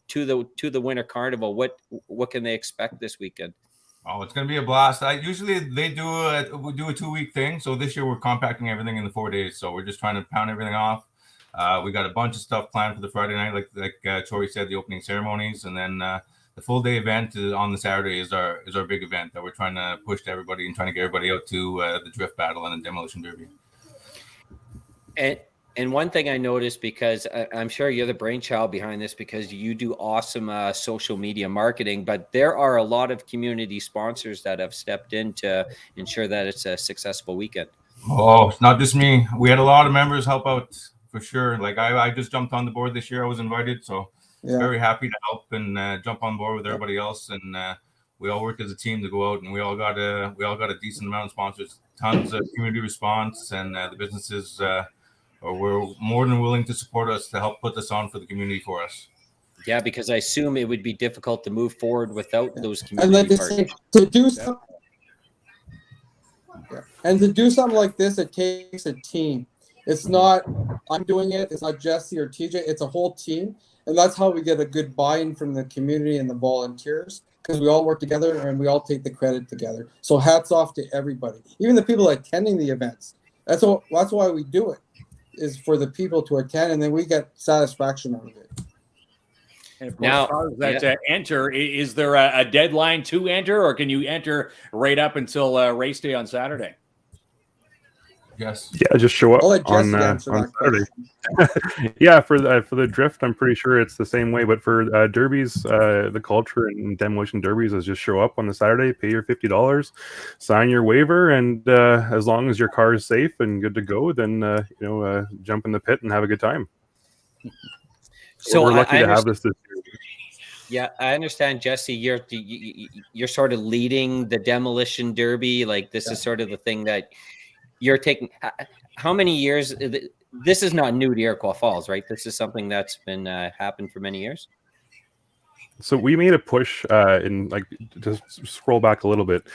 to the Winter Carnival, what can they expect this weekend? Oh, it's gonna be a blast. Usually we do a 2-week thing. So this year we're compacting everything in the 4 days. So we're just trying to pound everything off. We got a bunch of stuff planned for the Friday night, like Tori said, the opening ceremonies, and then the full day event on the Saturday is our big event that we're trying to push to everybody and trying to get everybody out to the drift battle and the demolition derby. And one thing I noticed, because I'm sure you're the brainchild behind this, because you do awesome social media marketing, but there are a lot of community sponsors that have stepped in to ensure that it's a successful weekend. Oh, it's not just me. We had a lot of members help out for sure. Like I just jumped on the board this year. I was invited, so very happy to help and jump on board with everybody else. And we all worked as a team to go out, and we all got a decent amount of sponsors, tons of community response, and the businesses were more than willing to support us to help put this on for the community for us. Yeah, because I assume it would be difficult to move forward without those community partners. And to do something like this, it takes a team. It's not I'm doing it. It's not Jesse or TJ. It's a whole team. And that's how we get a good buy-in from the community and the volunteers, because we all work together and we all take the credit together. So hats off to everybody, even the people attending the events. That's why we do it, is for the people to attend, and then we get satisfaction out of it. Now, to enter, is there a deadline to enter, or can you enter right up until race day on Saturday? Yes. Yeah, just show up on Saturday. Yeah, for the drift, I'm pretty sure it's the same way. But for derbies, the culture and demolition derbies is just show up on the Saturday, pay your $50, sign your waiver, and as long as your car is safe and good to go, then jump in the pit and have a good time. So we're lucky to have this year. Yeah, I understand, Jesse. You're sort of leading the demolition derby. Like this is sort of the thing that you're taking. How many years? This is not new to Iroquois Falls, right? This is something that's been happened for many years. So we made a push to scroll back a little bit.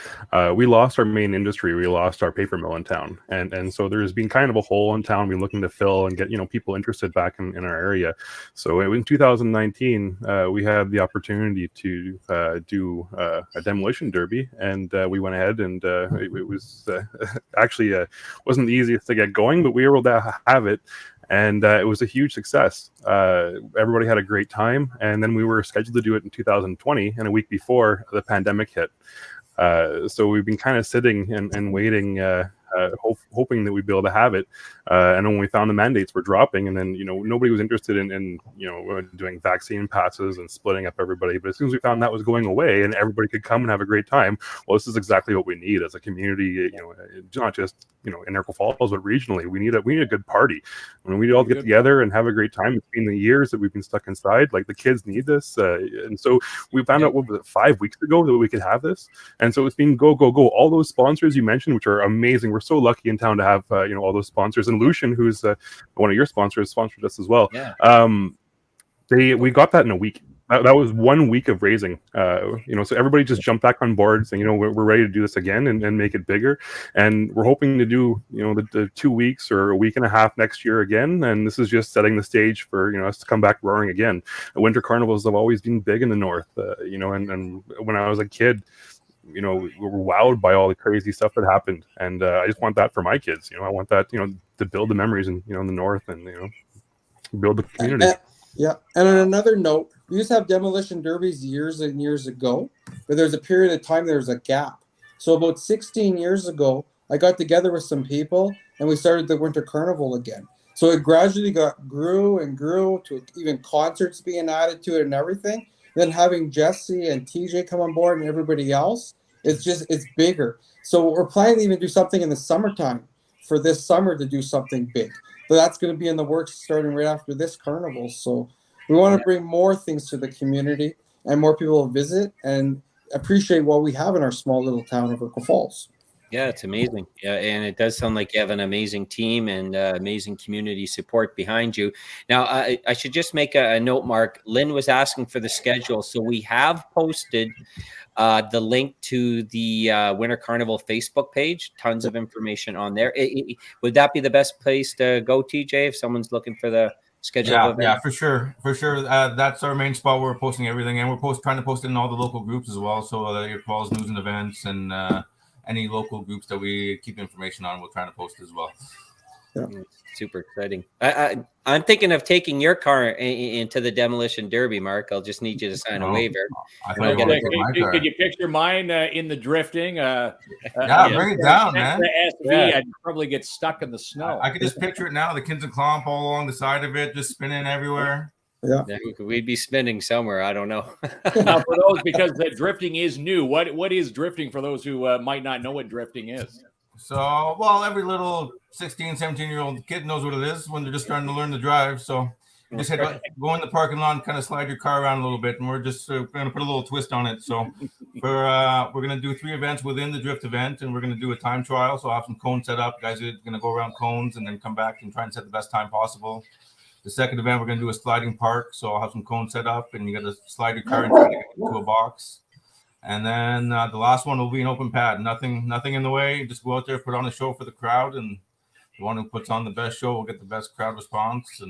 We lost our main industry. We lost our paper mill in town. And so there's been kind of a hole in town we're looking to fill and get, people interested back in our area. So in 2019, we had the opportunity to do a demolition derby, and we went ahead, and it was actually wasn't the easiest to get going, but we were able to have it. And it was a huge success. Everybody had a great time. And then we were scheduled to do it in 2020, and a week before the pandemic hit. So we've been kind of sitting and waiting, hoping that we'd be able to have it. And when we found the mandates were dropping, and then, nobody was interested in doing vaccine passes and splitting up everybody. But as soon as we found that was going away and everybody could come and have a great time, well, this is exactly what we need as a community, not just in Iroquois Falls, but regionally, we need a good party. When we all get together and have a great time. It's been the years that we've been stuck inside. Like, the kids need this, and so we found out, what was it, 5 weeks ago, that we could have this, and so it's been go. All those sponsors you mentioned, which are amazing. We're so lucky in town to have all those sponsors, and Lucian, who's one of your sponsors, sponsored us as well. Yeah. We got that in a week. That was 1 week of raising, so everybody just jumped back on board saying, we're ready to do this again and make it bigger. And we're hoping to do, the 2 weeks or a week and a half next year again. And this is just setting the stage for, us to come back roaring again. Winter carnivals have always been big in the North, and when I was a kid, we were wowed by all the crazy stuff that happened. And I just want that for my kids. I want that, to build the memories in, in the North and, build the community. Yeah. And on another note, we used to have demolition derbies years and years ago, but there's a period of time there was a gap. So about 16 years ago, I got together with some people and we started the Winter Carnival again. So it gradually grew and grew to even concerts being added to it and everything. Then having Jesse and TJ come on board and everybody else, it's bigger. So we're planning to even do something in the summertime for this summer to do something big. But that's going to be in the works starting right after this carnival. So we want to bring more things to the community and more people will visit and appreciate what we have in our small little town of Iroquois Falls. Yeah, it's amazing. Yeah, and it does sound like you have an amazing team and amazing community support behind you. Now, I should just make a note, Mark. Lynn was asking for the schedule. So we have posted the link to the Winter Carnival Facebook page. Tons of information on there. Would that be the best place to go, TJ, if someone's looking for the schedule? Yeah, for sure. That's our main spot where we're posting everything, and we're trying to post it in all the local groups as well. So your calls, news, and events, and any local groups that we keep information on, we're trying to post as well. Yeah. Super exciting. I'm thinking of taking your car into the demolition derby, Mark. I'll just need you to sign a waiver. Could you picture mine in the drifting? Bring it down, man. I'd probably get stuck in the snow. I could just picture it now. The kids and clomp all along the side of it, just spinning everywhere. Yeah, we'd be spinning somewhere. I don't know. Now, for those, because the drifting is new, what is drifting for those who might not know what drifting is? So, well, every little 16, 17-year-old kid knows what it is when they're just starting to learn to drive. So you just go in the parking lot and kind of slide your car around a little bit, and we're just going to put a little twist on it. So we're going to do 3 events within the drift event, and we're going to do a time trial. So I'll have some cones set up. Guys are going to go around cones and then come back and try and set the best time possible. The second event, we're going to do a sliding park. So I'll have some cones set up, and you got to slide your car and try to get into a box. And then the last one will be an open pad. Nothing in the way. Just go out there, put on a show for the crowd, and the one who puts on the best show will get the best crowd response.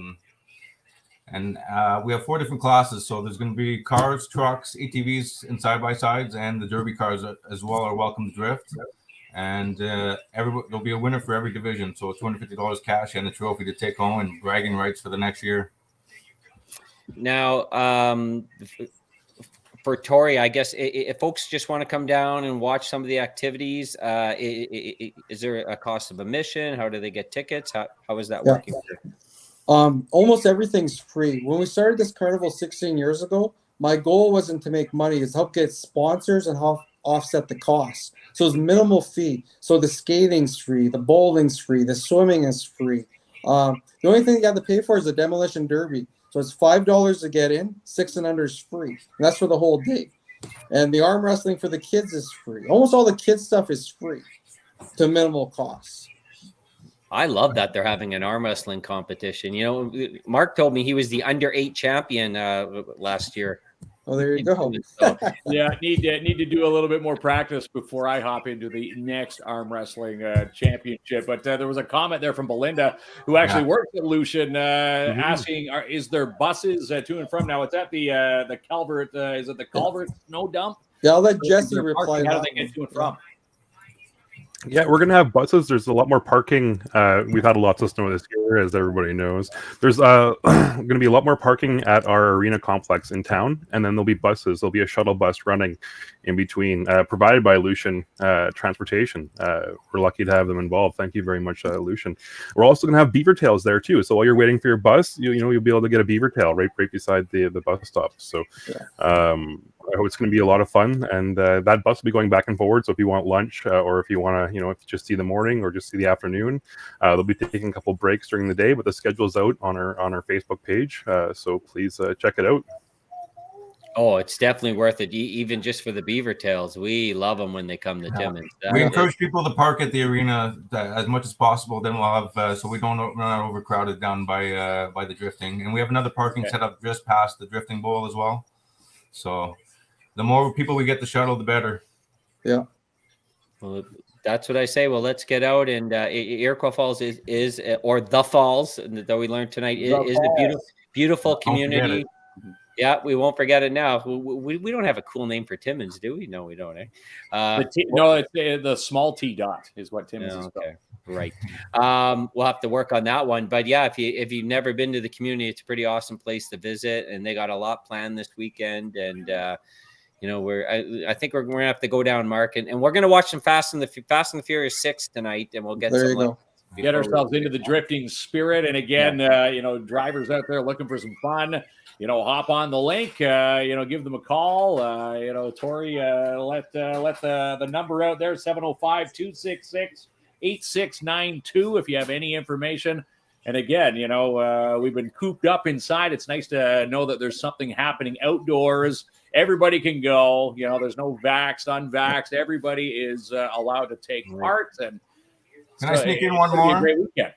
And we have 4 different classes. So there's going to be cars, trucks, ATVs, and side-by-sides, and the derby cars as well are welcome to drift. And there'll be a winner for every division. So $250 cash and a trophy to take home and bragging rights for the next year. Now, for Tori, I guess if folks just want to come down and watch some of the activities, is there a cost of admission? How do they get tickets? How is that working? Almost everything's free. When we started this carnival 16 years ago, my goal wasn't to make money. It's help get sponsors and help offset the costs. So it's minimal fee. So the skating's free, the bowling's free, the swimming is free. The only thing you have to pay for is the demolition derby. So it's $5 to get in, 6 and under is free. And that's for the whole day. And the arm wrestling for the kids is free. Almost all the kids stuff is free to minimal costs. I love that they're having an arm wrestling competition. Mark told me he was the under-8 champion last year. Well, there you go. So, yeah, need to do a little bit more practice before I hop into the next arm wrestling championship. But there was a comment there from Belinda, who actually works at Lucian, asking, is there buses to and from? Now, it's at the Calvert. Is it the Calvert Snow Dump? Yeah, I'll let Jesse reply. How do they get to and from? Yeah, we're going to have buses. There's a lot more parking. We've had lots of snow this year, as everybody knows. There's going to be a lot more parking at our arena complex in town, and then there'll be buses. There'll be a shuttle bus running in between, provided by Lucian Transportation. We're lucky to have them involved. Thank you very much, Lucian. We're also going to have beaver tails there, too. So while you're waiting for your bus, you'll be able to get a beaver tail right beside the bus stop. So It's going to be a lot of fun, and that bus will be going back and forward. So if you want lunch, or if you want to, if you just see the morning or just see the afternoon, they'll be taking a couple breaks during the day. But the schedule's out on our Facebook page, so please check it out. Oh, it's definitely worth it, even just for the beaver tails. We love them when they come to Timmins. We encourage people to park at the arena as much as possible. Then we'll have so we're not overcrowded down by the drifting, and we have another parking set up just past the drifting bowl as well. So the more people we get the shuttle, the better. Yeah. Well, that's what I say. Well, let's get out, and Iroquois Falls is or the Falls that we learned tonight is a beautiful community. Yeah, we won't forget it now. We don't have a cool name for Timmins, do we? No, we don't. No, it's the small T dot is what Timmins is. Okay, right. We'll have to work on that one. But yeah, if you've never been to the community, it's a pretty awesome place to visit, and they got a lot planned this weekend. And I think we're gonna have to go down, Mark, and we're gonna watch some Fast and the Furious 6 tonight, and we'll get get ourselves into the drifting spirit. And again, drivers out there looking for some fun. Hop on the link, give them a call. Tori, let the number out there, 705-266-8692 if you have any information. And again, we've been cooped up inside. It's nice to know that there's something happening outdoors. Everybody can go. There's no vaxxed, unvaxxed. Everybody is allowed to take part. And can I sneak in one more? A great weekend.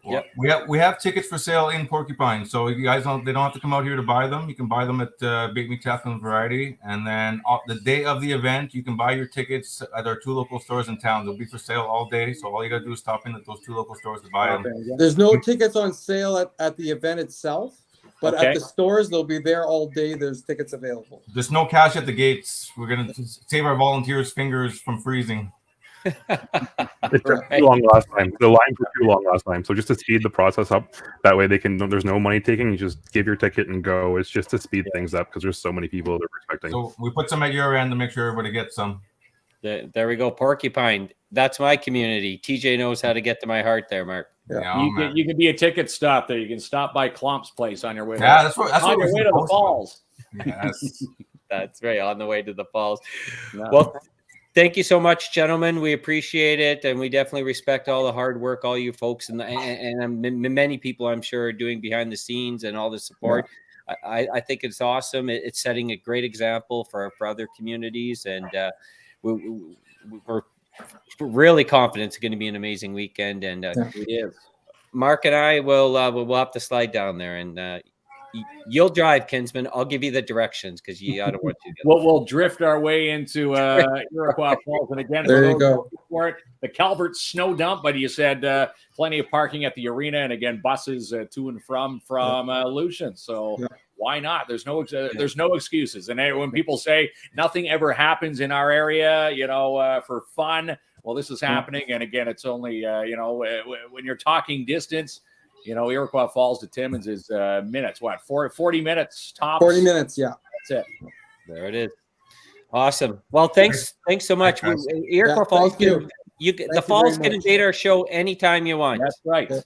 Yep. We have tickets for sale in Porcupine, so you guys they don't have to come out here to buy them. You can buy them at Big Meat Chaplain Variety, and then the day of the event, you can buy your tickets at our 2 local stores in town. They'll be for sale all day, so all you gotta do is stop in at those 2 local stores to buy them. There's no tickets on sale at the event itself, but at the stores they'll be there all day. There's tickets available. There's no cash at the gates. We're gonna save our volunteers' fingers from freezing. It took too long last time. The lines were too long last time. So just to speed the process up, that way there's no money taking. You just give your ticket and go. It's just to speed things up because there's so many people that are expecting. So we put some at your end to make sure everybody gets some. There we go. Porcupine. That's my community. TJ knows how to get to my heart there, Mark. Yeah. You can be a ticket stop there. You can stop by Klump's place on your way. That's on your way to the falls. Yes. That's right. On the way to the falls. No. Well, thank you so much, gentlemen. We appreciate it, and we definitely respect all the hard work all you folks and many people, I'm sure, are doing behind the scenes and all the support. Yeah. I think it's awesome. It's setting a great example for other communities, and we're really confident it's going to be an amazing weekend. And it is. Mark and I will have to slide down there, and you'll drive, Kinsman. I'll give you the directions because I don't want you to. We'll drift our way into Iroquois Falls, and again, there you go. The Calvert Snow Dump, but you said plenty of parking at the arena, and again, buses to and from Lucian. So why not? There's no excuses. And when people say nothing ever happens in our area, for fun, well, this is happening. And again, it's only when you're talking distance. Iroquois Falls to Timmins is minutes. 40 minutes tops? 40 minutes, yeah. That's it. There it is. Awesome. Well, thanks so much. Iroquois Falls, the Falls can invade our show anytime you want. That's right. Don't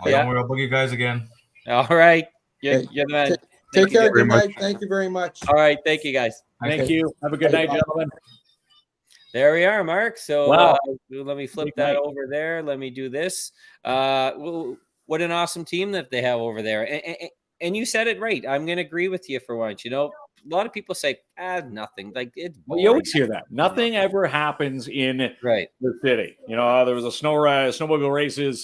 worry, I'll book you guys again. All right. You're the man. Take care. Good night. Thank you very much. All right. Thank you, guys. Thank you. Have a good night, gentlemen. There we are, Mark. So wow. Let me flip that over there. Let me do this. What an awesome team that they have over there. And you said it right. I'm going to agree with you for once. A lot of people say, nothing. Like it's boring. Well, you always hear that. Nothing ever happens in the city. There was a snowmobile races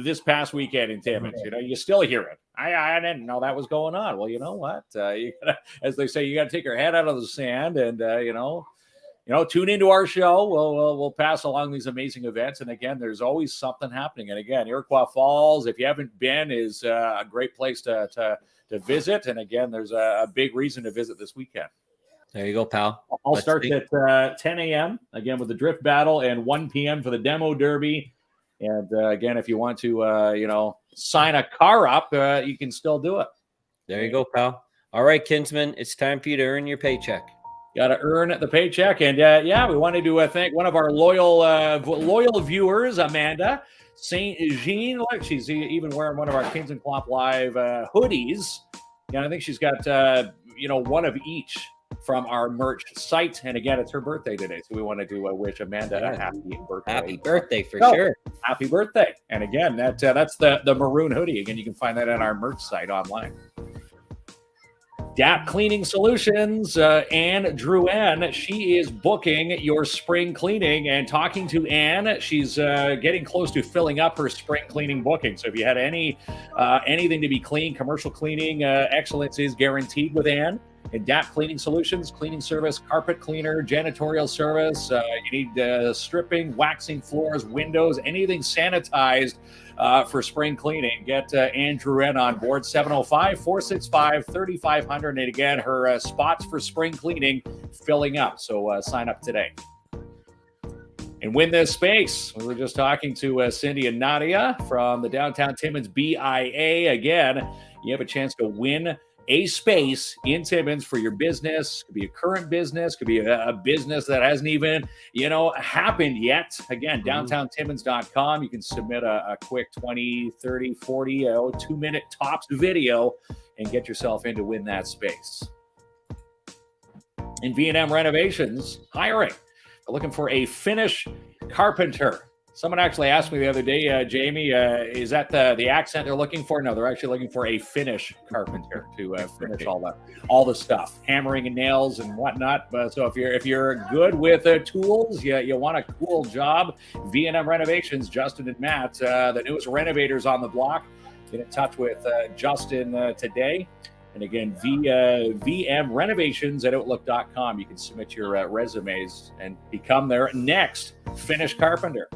this past weekend in Timmins. You still hear it. I didn't know that was going on. Well, you know what? You gotta, as they say, you got to take your head out of the sand and, tune into our show. We'll pass along these amazing events. And again, there's always something happening. And again, Iroquois Falls, if you haven't been, is a great place to visit. And again, there's a big reason to visit this weekend. There you go, pal. I'll start at 10 a.m. again with the drift battle and 1 p.m. for the demo derby. And again, if you want to, sign a car up, you can still do it. There you go, pal. All right, Kinsman, it's time for you to earn your paycheck. Got to earn the paycheck. And we wanted to thank one of our loyal viewers, Amanda St. Jean. Look, she's even wearing one of our Kings and Clop Live hoodies. And I think she's got, one of each from our merch site. And again, it's her birthday today, so we wanted to wish Amanda a happy birthday. Happy birthday for sure. Happy birthday. And again, that's the maroon hoodie. Again, you can find that on our merch site online. DAP Cleaning Solutions, Anne Drouin, she is booking your spring cleaning. And talking to Anne, she's getting close to filling up her spring cleaning booking. So if you had anything to be clean, commercial cleaning, excellence is guaranteed with Anne. And DAP Cleaning Solutions, cleaning service, carpet cleaner, janitorial service. You need stripping, waxing floors, windows, anything sanitized for spring cleaning. Get Anne Drouin on board, 705-465-3500. And again, her spots for spring cleaning filling up. So sign up today. And win this space. We were just talking to Cindy and Nadia from the Downtown Timmins BIA. Again, you have a chance to win a space in Timmins for your business. Could be a current business, could be a business that hasn't even, happened yet. Again, downtowntimmins.com. You can submit a quick 20, 30, 40, 2-minute tops video and get yourself in to win that space. In V&M Renovations, hiring. They're looking for a finish carpenter. Someone actually asked me the other day, Jamie, is that the accent they're looking for? No, they're actually looking for a finish carpenter to finish all the stuff, hammering and nails and whatnot. So if you're good with tools, you want a cool job, V&M Renovations, Justin and Matt, the newest renovators on the block. Get in touch with Justin today. And again, vmrenovations@outlook.com. You can submit your resumes and become their next finish carpenter.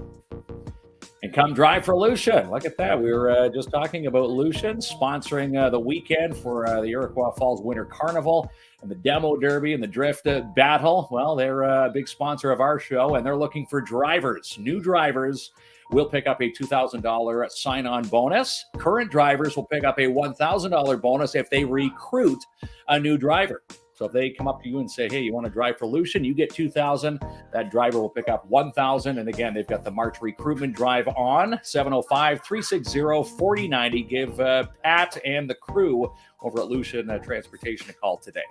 And come drive for Lucian. Look at that. We were just talking about Lucian sponsoring the weekend for the Iroquois Falls Winter Carnival and the Demo Derby and the Drift Battle. Well, they're a big sponsor of our show, and they're looking for drivers. New drivers will pick up a $2,000 sign-on bonus. Current drivers will pick up a $1,000 bonus if they recruit a new driver. So if they come up to you and say, hey, you want to drive for Lucian, you get $2,000. That driver will pick up $1,000. And again, they've got the March recruitment drive on, 705-360-4090. Give Pat and the crew over at Lucian Transportation a call today.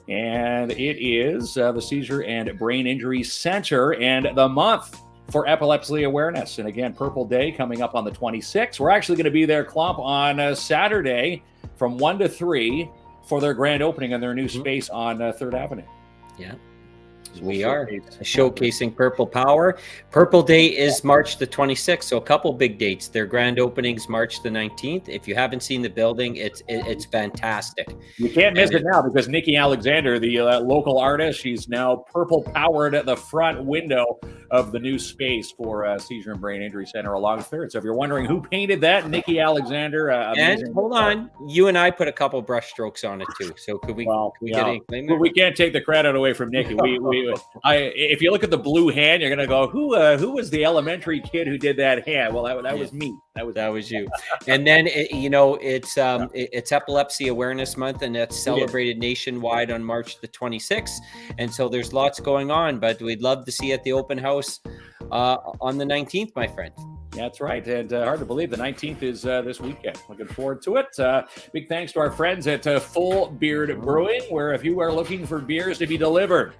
And it is the Seizure and Brain Injury Center and the month for epilepsy awareness. And again, Purple Day coming up on the 26th. We're actually going to be there, Klump, on Saturday from 1 to 3 for their grand opening on their new space on 3rd Avenue. Yeah. We are showcasing Purple Power. Purple Day is March the 26th, so a couple big dates. Their grand opening's March the 19th. If you haven't seen the building, it's fantastic. You can't miss it now because Nikki Alexander, the local artist, she's now purple powered at the front window of the new space for Seizure and Brain Injury Center along 3rd. So if you're wondering who painted that, Nikki Alexander. And hold on, you and I put a couple brush strokes on it too. So could we get any claim there? We can't take the credit away from Nikki. If you look at the blue hand, you're gonna go, who was the elementary kid who did that hand? Well, that was me. That was you. And then it's Epilepsy Awareness Month, and that's celebrated nationwide on March the 26th. And so there's lots going on, but we'd love to see you at the open house on the 19th, my friend. That's right. And hard to believe the 19th is this weekend. Looking forward to it. Big thanks to our friends at Full Beard Brewing, where if you are looking for beers to be delivered,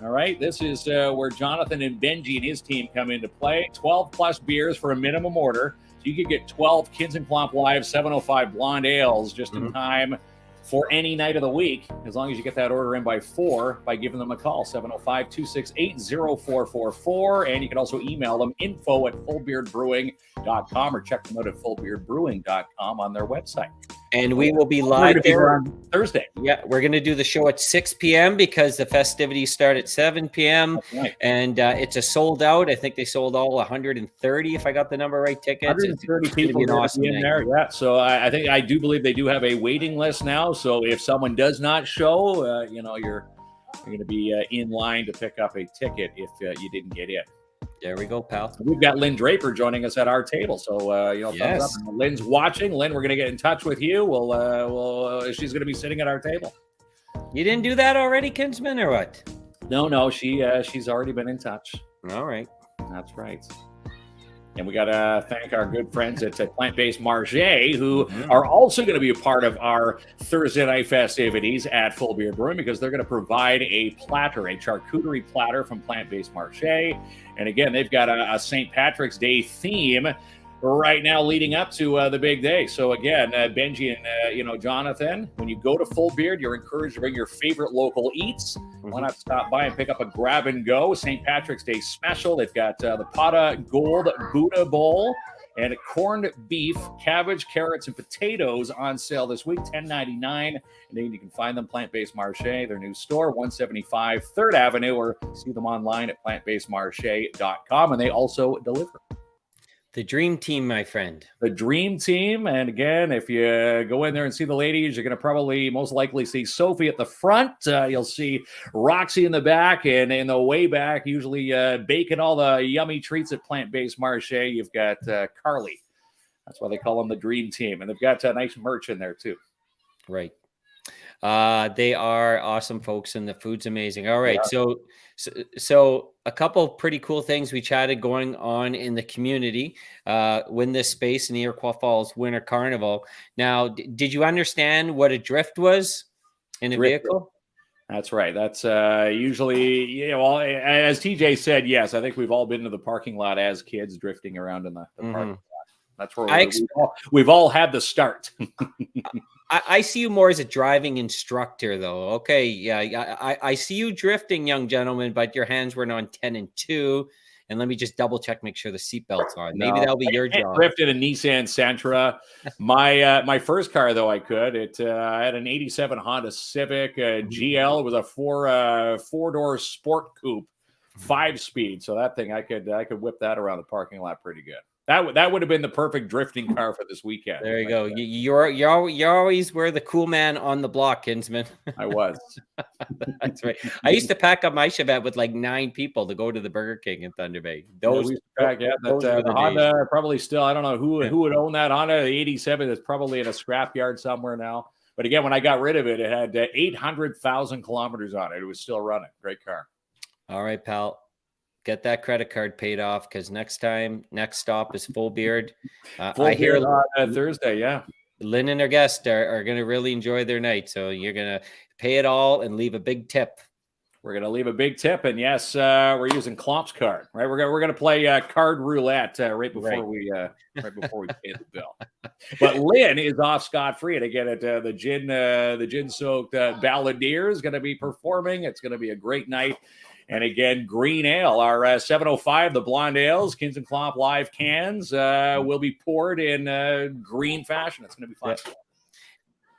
all right, this is where Jonathan and Benji and his team come into play. 12 plus beers for a minimum order. So you could get 12 Kids and Klomp Live 705 blonde ales just in time for any night of the week, as long as you get that order in by 4 by giving them a call, 705-268-0444. And you can also email them info@fullbeardbrewing.com or check them out at fullbeardbrewing.com on their website. And we will be live there on Thursday. Yeah, we're going to do the show at 6 p.m. because the festivities start at 7 p.m. Right. And it's a sold out. I think they sold all 130, if I got the number right, tickets. 130 people in there. Yeah. So I do believe they do have a waiting list now. So if someone does not show, you're going to be in line to pick up a ticket if you didn't get in. There we go, pal. We've got Lynn Draper joining us at our table. So, yes. Thumbs up. Lynn's watching. Lynn, we're going to get in touch with you. She's going to be sitting at our table. You didn't do that already, Kinsman, or what? No, she's already been in touch. All right. That's right. And we got to thank our good friends at Plant Based Marché, who are also going to be a part of our Thursday night festivities at Full Beard Brewing, because they're going to provide a platter, a charcuterie platter from Plant Based Marché. And again, they've got a St. Patrick's Day theme right now leading up to the big day. So again, Benji and Jonathan, when you go to Full Beard, you're encouraged to bring your favorite local eats. Why not stop by and pick up a grab and go St. Patrick's Day special? They've got the Pata Gold Buddha Bowl and corned beef, cabbage, carrots, and potatoes on sale this week, $10.99. And then you can find them Plant-Based Marché, their new store, 175 3rd Avenue, or see them online at plantbasedmarche.com. And they also deliver. The dream team, my friend. The dream team. And again, if you go in there and see the ladies, you're going to probably most likely see Sophie at the front. You'll see Roxy in the back, and in the way back, usually baking all the yummy treats at Plant-Based Marché. You've got Carly. That's why they call them the dream team. And they've got nice merch in there too. Right. They are awesome folks, and the food's amazing. All right. Yeah. So a couple pretty cool things we chatted going on in the community, win this space in the Iroquois Falls Winter Carnival. Now, did you understand what a drift was in a vehicle? That's right. That's usually, as TJ said, yes, I think we've all been to the parking lot as kids drifting around in the parking lot. That's where we've all had the start. I see you more as a driving instructor, though. Okay, yeah, I see you drifting, young gentleman, but your hands were on 10 and 2. And let me just double check, make sure the seatbelt's on. Maybe that'll be your job. Drifted a Nissan Sentra. My first car, though, I could. I had an '87 Honda Civic GL. It was a four-door sport coupe, 5-speed. So that thing, I could whip that around the parking lot pretty good. That would have been the perfect drifting car for this weekend. There you go. You always were the cool man on the block, Kinsman. I was. That's right. I used to pack up my Chevette with like 9 people to go to the Burger King in Thunder Bay. The Honda probably still. I don't know who would own that Honda. The '87 is probably in a scrapyard somewhere now. But again, when I got rid of it, it had 800,000 kilometers on it. It was still running. Great car. All right, pal. Get that credit card paid off, because next stop is Full Beard. I hear on Thursday, yeah. Lynn and her guests are going to really enjoy their night. So you're going to pay it all and leave a big tip. We're going to leave a big tip, and yes, we're using Klomp's card, right? We're going to play card roulette right before we pay the bill. But Lynn is off scot-free, and again, at the gin-soaked Balladeer is going to be performing. It's going to be a great night. And again, Green Ale, our 705, the Blonde Ales, Kins and Klomp live cans will be poured in green fashion. It's going to be fun. Yeah.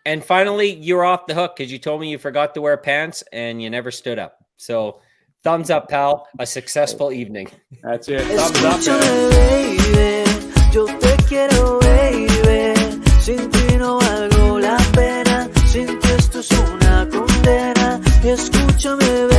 And finally, you're off the hook because you told me you forgot to wear pants and you never stood up. So thumbs up, pal. A successful evening. That's it. Thumbs up. Baby, yo te quiero, baby. Sin ti no valgo la pena. Sin ti esto es una condena. Escúchame, baby.